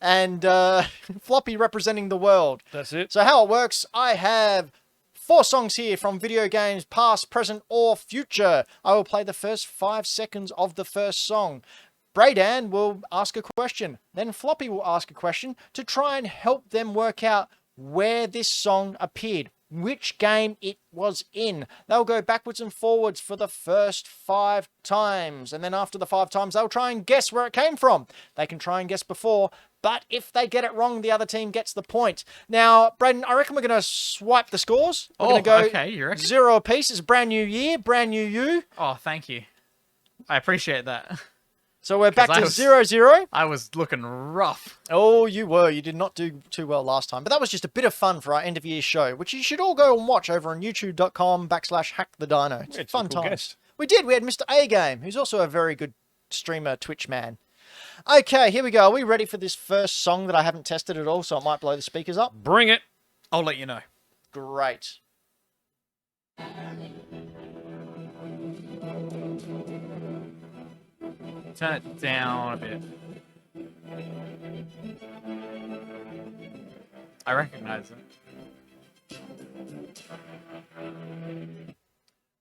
and Floppy representing the world. That's it. So how it works, I have 4 songs here from video games, past, present, or future. I will play the first 5 seconds of the first song. Braydan will ask a question. Then Floppy will ask a question to try and help them work out where this song appeared, which game it was in. They'll go backwards and forwards for the first 5 times. And then after the 5 times, they'll try and guess where it came from. They can try and guess before, but if they get it wrong, the other team gets the point. Now, Braden, I reckon we're going to swipe the scores. We're going to go okay, you reckon? 0 apiece. It's a brand new year, brand new you. Oh, thank you. I appreciate that. So we're back 'Cause I to was- 0-0. I was looking rough. Oh, you were. You did not do too well last time. But that was just a bit of fun for our end of year show, which you should all go and watch over on youtube.com/Hack The Dino. It's It's a fun cool times. guest. We did. We had Mr. A Game, who's also a very good streamer, Twitch man. Okay, here we go. Are we ready for this first song that I haven't tested at all, so it might blow the speakers up? Bring it. I'll let you know. Great. Turn it down a bit. I recognize it.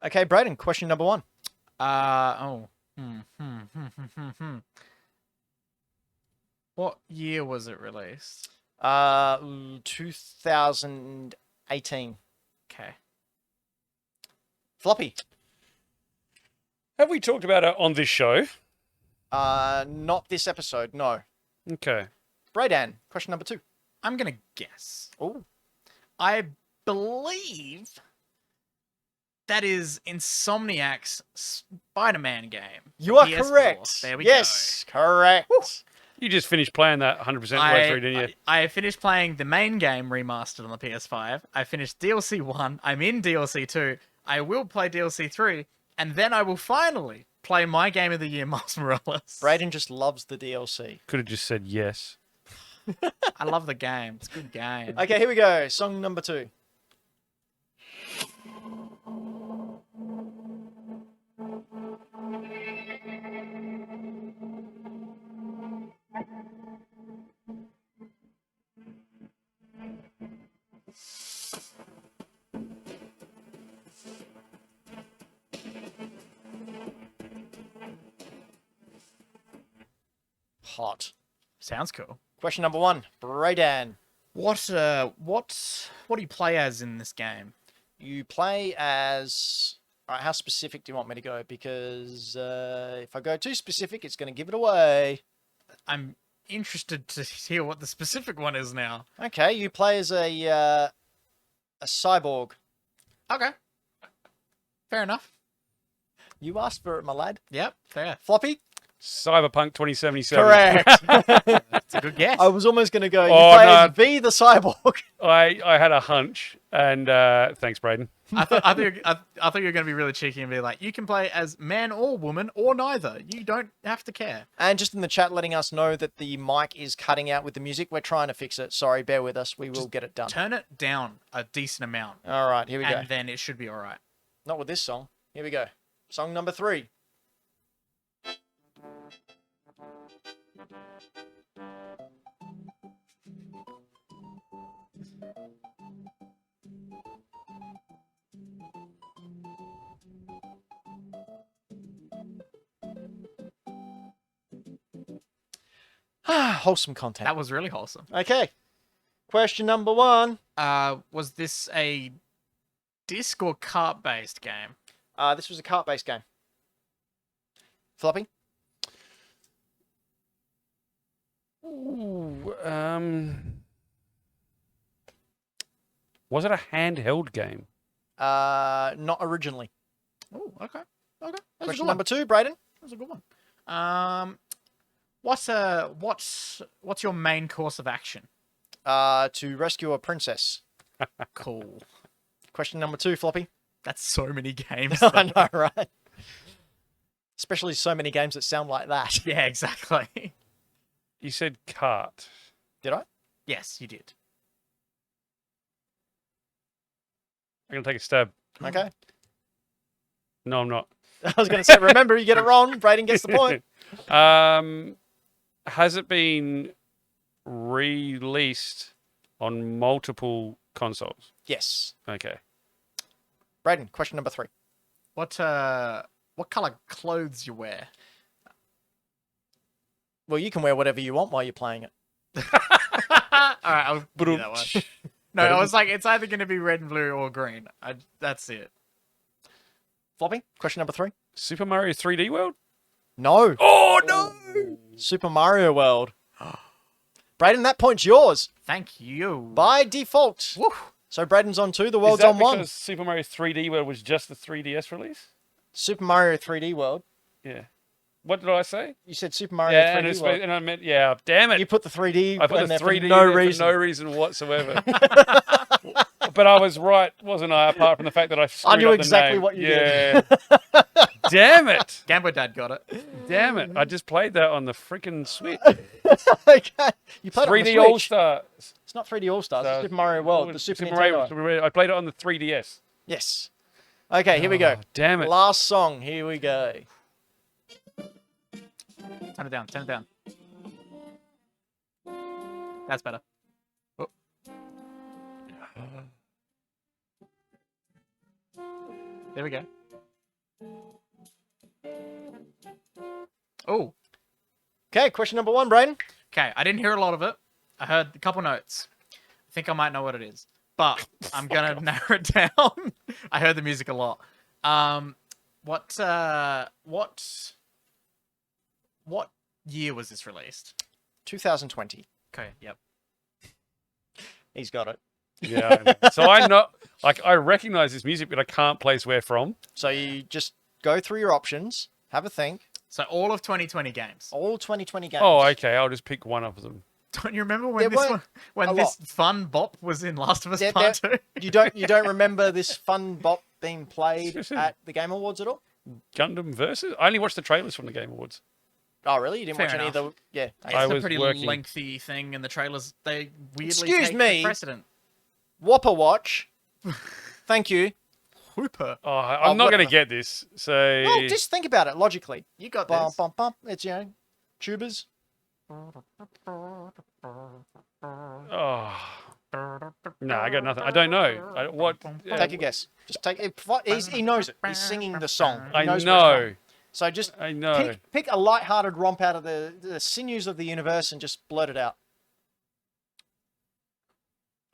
Okay, Brayden, question number 1. Oh. What year was it released? 2018. Okay. Floppy. Have we talked about it on this show? Not this episode, no. Okay. Brayden, question number 2. I'm gonna guess. Oh, I believe that is Insomniac's Spider-Man game. you are PS4. correct. There we yes, correct. You just finished playing that 100% the way through, didn't you? I finished playing the main game remastered on the PS5. I finished DLC 1. I'm in DLC 2. I will play DLC 3. And then I will finally play my game of the year, Miles Morales. Brayden just loves the DLC. Could have just said yes. I love the game. It's a good game. Okay, here we go. Song number 2. Hot. Sounds cool. Question number 1. Brayden. What do you play as in this game? You play as... Alright, how specific do you want me to go? Because if I go too specific, it's going to give it away. I'm interested to hear what the specific one is now. Okay, you play as a cyborg. Okay. Fair enough. You asked for it, my lad. Yep, fair. Floppy? Cyberpunk 2077. Correct. That's a good guess. I was almost going to go, you Oh, play no. as V the cyborg. I had a hunch, and thanks, Braden. I thought you were going to be really cheeky and be like, you can play as man or woman or neither. You don't have to care. And just in the chat letting us know that the mic is cutting out with the music. We're trying to fix it. Sorry, bear with us. We will get it done. Turn it down a decent amount, All right, here we go. and then it should be all right. Not with this song. Here we go. Song number 3. Wholesome content. That was really wholesome. Okay. Question number 1. Was this a disc or cart-based game? This was a cart-based game. Floppy? Ooh, was it a handheld game? Not originally. Oh, okay. Okay. That's a Question good number one. 2, Brayden. That's a good one. What's your main course of action? To rescue a princess. Cool. Question number 2, Floppy. That's so many games. I know, right? Especially so many games that sound like that. Yeah, exactly. You said cart. Did I? Yes, you did. I'm going to take a stab. Okay. No, I'm not. I was going to say, remember, you get it wrong. Brayden gets the point. Has it been released on multiple consoles? Yes. Okay. Brayden, question number 3. What color clothes you wear? Well, you can wear whatever you want while you're playing it. All right, I'll do that one. No, I was like, it's either going to be red and blue or green. That's it. Floppy, question number 3. Super Mario 3D World? No. Oh, no! Super Mario World. Brayden, that point's yours. Thank you. By default. Woo. So Brayden's on 2, the Is world's that on 1. because Super Mario 3D World was just the 3DS release? Super Mario 3D World. Yeah. What did I say? You said Super Mario Yeah, 3D World. and I meant, yeah, damn it. You put the 3D I put in the there 3D for no in there reason. for no reason whatsoever. But I was right, wasn't I? Apart from the fact that I screwed knew up the exactly name. what you yeah. did. Damn it. Game Boy Dad got it. Damn it. I just played that on the freaking Switch. Okay. You played it on the 3D Switch. All-Stars. It's not 3D All-Stars. So- It's Super Mario World. The Super Nintendo. I played it on the 3DS. Yes. Okay, here we go. Oh, damn it. Last song. Here we go. Turn it down. Turn it down. That's better. Oh. There we go. Oh, Okay, question number 1, Brayden. okay. I didn't hear a lot of it. I heard a couple notes. I think I might know what it is, but I'm gonna narrow it down. I heard the music a lot. What year was this released? 2020. Okay, yep. He's got it. Yeah. So I know, like, I recognize this music, but I can't place where from. So you just go through your options, have a think. So all of 2020 games. All 2020 games. Oh, okay. I'll just pick one of them. Don't you remember There when weren't when a this fun bop was in Last of Us There- Part 2? You don't remember this fun bop being played at the Game Awards at all? Gundam Versus? I only watched the trailers from the Game Awards. Oh, really? You didn't Fair watch any of the... Yeah. It's I a was pretty working. lengthy thing, and the trailers, they weirdly Excuse take me. the precedent. Whopper Watch. Thank you. Hooper. Oh, I'm not going whatever. to get this. So Well, just think about it logically. You got Bum, this. bum, bum. It's, tubers. oh. No, I got nothing. I don't know. What? Take a guess. Just take it. He knows it. He's singing the song. He I knows where it's know. from. So just I know. pick a light-hearted romp out of the sinews of the universe and just blurt it out.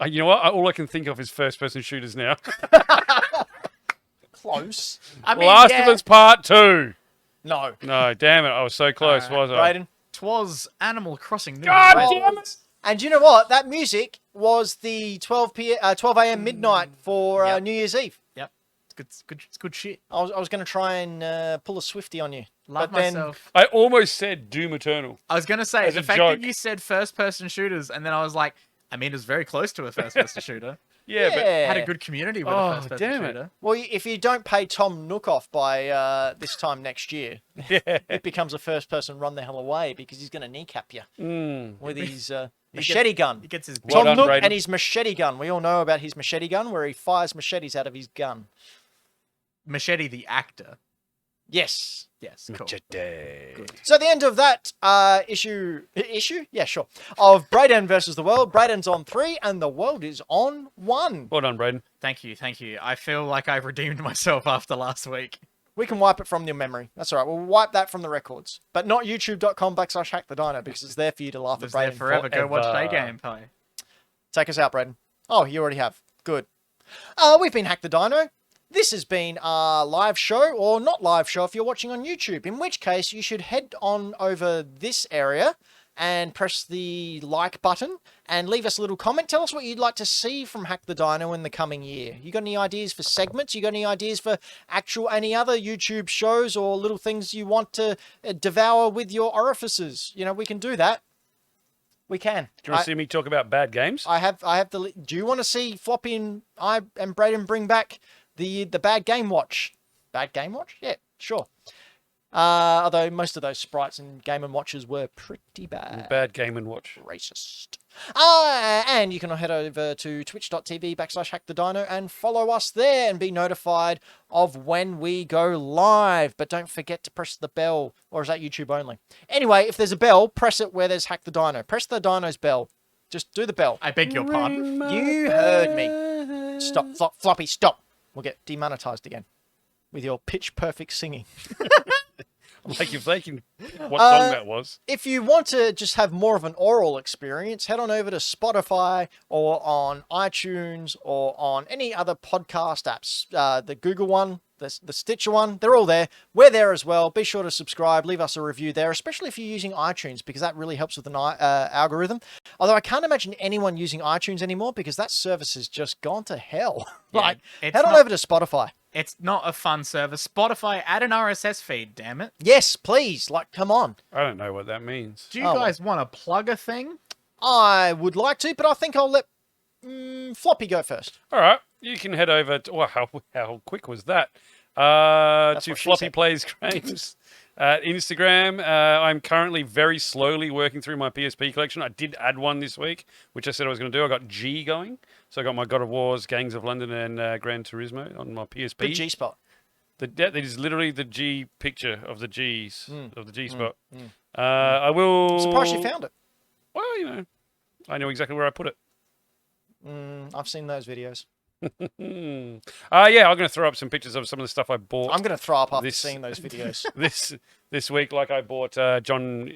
You know what? All I can think of is first-person shooters now. Close. I mean, Last yeah, of Us Part 2. No. No, damn it. I was so close, was I? Brayden. twas Animal Crossing. New God World. damn it! And you know what? That music was the 12 a.m. midnight for Yep. New Year's Eve. Yep. It's good shit. I was going to try and pull a Swiftie on you. Love but then, myself. I almost said Doom Eternal. I was going to say, As the a fact joke. that you said first-person shooters, and then I was like, I mean, it was very close to a first-person shooter. Yeah, Had a good community with Oh, a first-person damn it. shooter. Well, if you don't pay Tom Nook off by this time next year, but yeah. it becomes a first-person run the hell away because he's going to kneecap you with his He machete gun. He gets his Well Tom done, Nook Brayden. and his machete gun. We all know about his machete gun, where he fires machetes out of his gun. Machete the actor. Yes. Yes, cool. So at the end of that issue? Yeah, sure. Of Brayden versus the world. Brayden's on 3 and the world is on 1. Well done, Braden. Thank you. I feel like I've redeemed myself after last week. We can wipe it from your memory. That's all right. We'll wipe that from the records. But not youtube.com/Hack The Dino because it's there for you to laugh at Lives there Brayden. forever. Go watch day forever. gameplay. Take us out, Brayden. Oh, you already have. Good. We've been Hack The Dino. This has been our live show, or not live show if you're watching on YouTube, in which case you should head on over this area and press the like button and leave us a little comment. Tell us what you'd like to see from Hack The Dino in the coming year. You got any ideas for segments? You got any ideas for any other YouTube shows or little things you want to devour with your orifices? You know, we can do that. We can. Do you want to see me talk about bad games? I have the. Do you want to see Floppy and I and Brayden bring back the bad game watch? Bad game watch? Yeah, sure. Although most of those sprites and Game & Watches were pretty bad. Bad Game & Watch. Racist. And you can head over to twitch.tv/HackTheDino and follow us there and be notified of when we go live. But don't forget to press the bell, or is that YouTube only? Anyway, if there's a bell, press it where there's Hack the Dino. Press the Dino's bell. Just do the bell. I beg your pardon. You heard me. Stop, Floppy, stop. We'll get demonetized again with your pitch perfect singing. Like if they can... What song that was. If you want to just have more of an oral experience, head on over to Spotify or on iTunes or on any other podcast apps. The Google one, the Stitcher one, they're all there. We're there as well. Be sure to subscribe, leave us a review there, especially if you're using iTunes, because that really helps with the algorithm. Although I can't imagine anyone using iTunes anymore because that service has just gone to hell. Yeah, Like, it's head on not- over to Spotify. It's not a fun service. Spotify, add an RSS feed, damn it. Yes, please. Like, come on. I don't know what that means. Do you Oh, well. guys want to plug a thing? I would like to, but I think I'll let Floppy go first. All right. You can head over to... Well, how quick was that? To what she Floppy said. Plays Games. Instagram. I'm currently very slowly working through my PSP collection. I did add one this week, which I said I was going to do. I got G going. So I got my God of Wars, Gangs of London, and Gran Turismo on my PSP. Good G spot. That is literally the G picture of the G's, of the G spot. I will... Surprised you found it. Well, I know exactly where I put it. I've seen those videos. Yeah, I'm going to throw up some pictures of some of the stuff I bought. I'm going to throw up after This- seeing those videos. this week. Like I bought John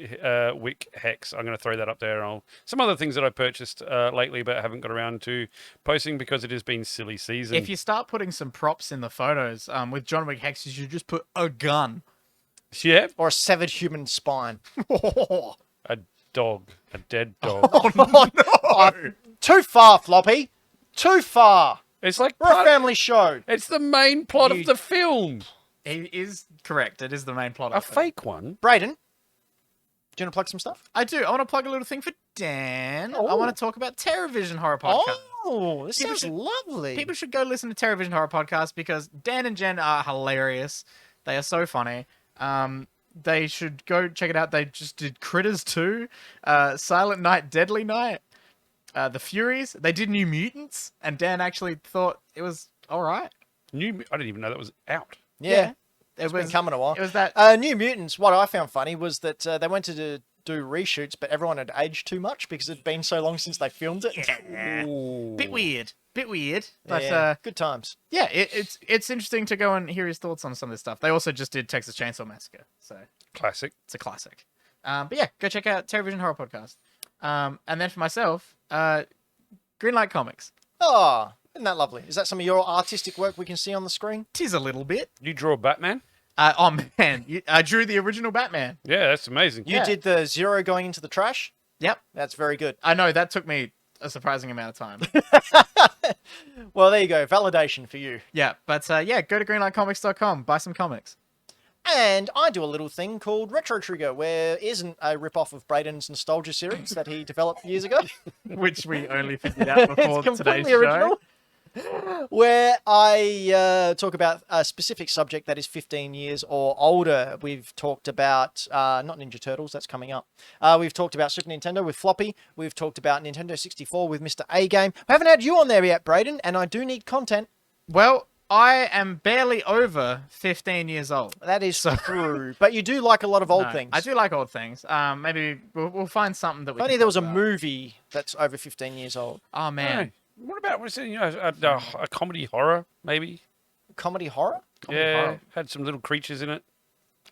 Wick Hex. I'm going to throw that up there. And some other things that I purchased lately, but haven't got around to posting because it has been silly season. If you start putting some props in the photos, with John Wick Hex, you should just put a gun. Yeah, Or a severed human spine. a dog, a dead dog. Too far, Floppy. Too far. It's like We're a family show. it's the main plot You- of the film. He is correct. It is the main plot. A of it. fake one. Brayden, do you want to plug some stuff? I do. I want to plug a little thing for Dan. I Oh. want to talk about TerraVision Horror Podcast. Oh, this People sounds should- lovely. People should go listen to TerraVision Horror Podcast because Dan and Jen are hilarious. They are so funny. They should go check it out. They just did Critters 2, Silent Night, Deadly Night, The Furies. They did New Mutants, and Dan actually thought it was all right. I didn't even know that was out. yeah, It it's was been coming a while. It was that. New Mutants, what I found funny was that they went to do reshoots, but everyone had aged too much because it had been so long since they filmed it. Bit weird. But Yeah, good times. yeah, it's interesting to go and hear his thoughts on some of this stuff. They also just did Texas Chainsaw Massacre, so Classic. it's a classic. But yeah, go check out TerraVision Horror Podcast. And then for myself, Greenlight Comics. Oh, isn't that lovely? Is that some of your artistic work we can see on the screen? Tis a little bit. You draw Batman? Oh man, I drew the original Batman. Yeah, that's amazing. You Yeah. did the Zero going into the trash? Yep, That's very good. I know that took me a surprising amount of time. Well, there you go. Validation for you. Yeah, but yeah, go to greenlightcomics.com, buy some comics. And I do a little thing called Retro Trigger, where isn't a rip-off of Brayden's Nostalgia series that he developed years ago. Which we only figured out before It's today's completely show. original. Where I talk about a specific subject that is 15 years or older. We've talked about, not Ninja Turtles, that's coming up. We've talked about Super Nintendo with Floppy. We've talked about Nintendo 64 with Mr. A-Game. I haven't had you on there yet, Brayden, and I do need content. Well, I am barely over 15 years old. That is true. But you do like a lot of old No, things. I do like old things. Maybe we'll find something that we. If only can there was a talk about. movie that's over 15 years old. Oh man, Hey, what about what's it? You know, a comedy horror maybe? Comedy horror? Yeah, horror. had some little creatures in it.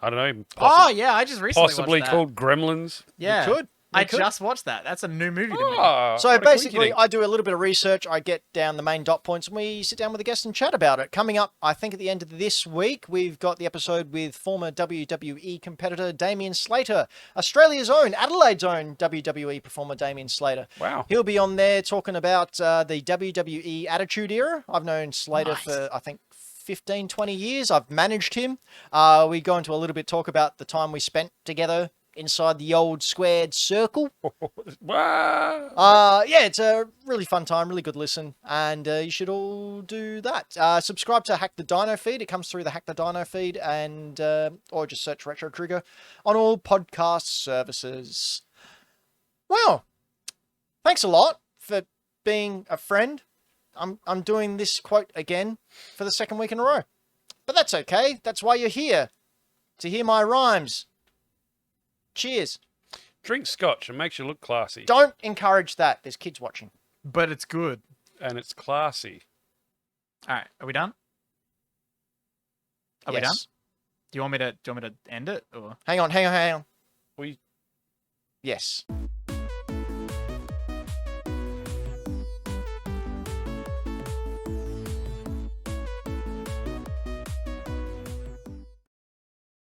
I don't know. Oh yeah, I just recently possibly watched that. called Gremlins. Yeah, You could. I You could. just watched that. That's a new movie to me. Ah, So what a basically, coinkydink. I do a little bit of research. I get down the main dot points, and we sit down with a guest and chat about it. Coming up, I think at the end of this week, we've got the episode with former WWE competitor Damien Slater, Australia's own, Adelaide's own WWE performer Damien Slater. Wow. He'll be on there talking about the WWE Attitude Era. I've known Slater Nice. for, I think, 15, 20 years. I've managed him. We go into a little bit talk about the time we spent together inside the old squared circle. Wow. Yeah, it's a really fun time, really good listen, and you should all do that. Subscribe to Hack the Dino feed. It comes through the Hack the Dino feed, and or just search Retro Trigger on all podcast services. Well, thanks a lot for being a friend. I'm doing this quote again for the second week in a row, but that's okay. That's why you're here, to hear my rhymes. Cheers. Drink scotch and makes you look classy. Don't encourage that. There's kids watching. But it's good. And it's classy. All right, are we done? Are we done? Yes. Do you want me to end it or? Hang on. We Yes.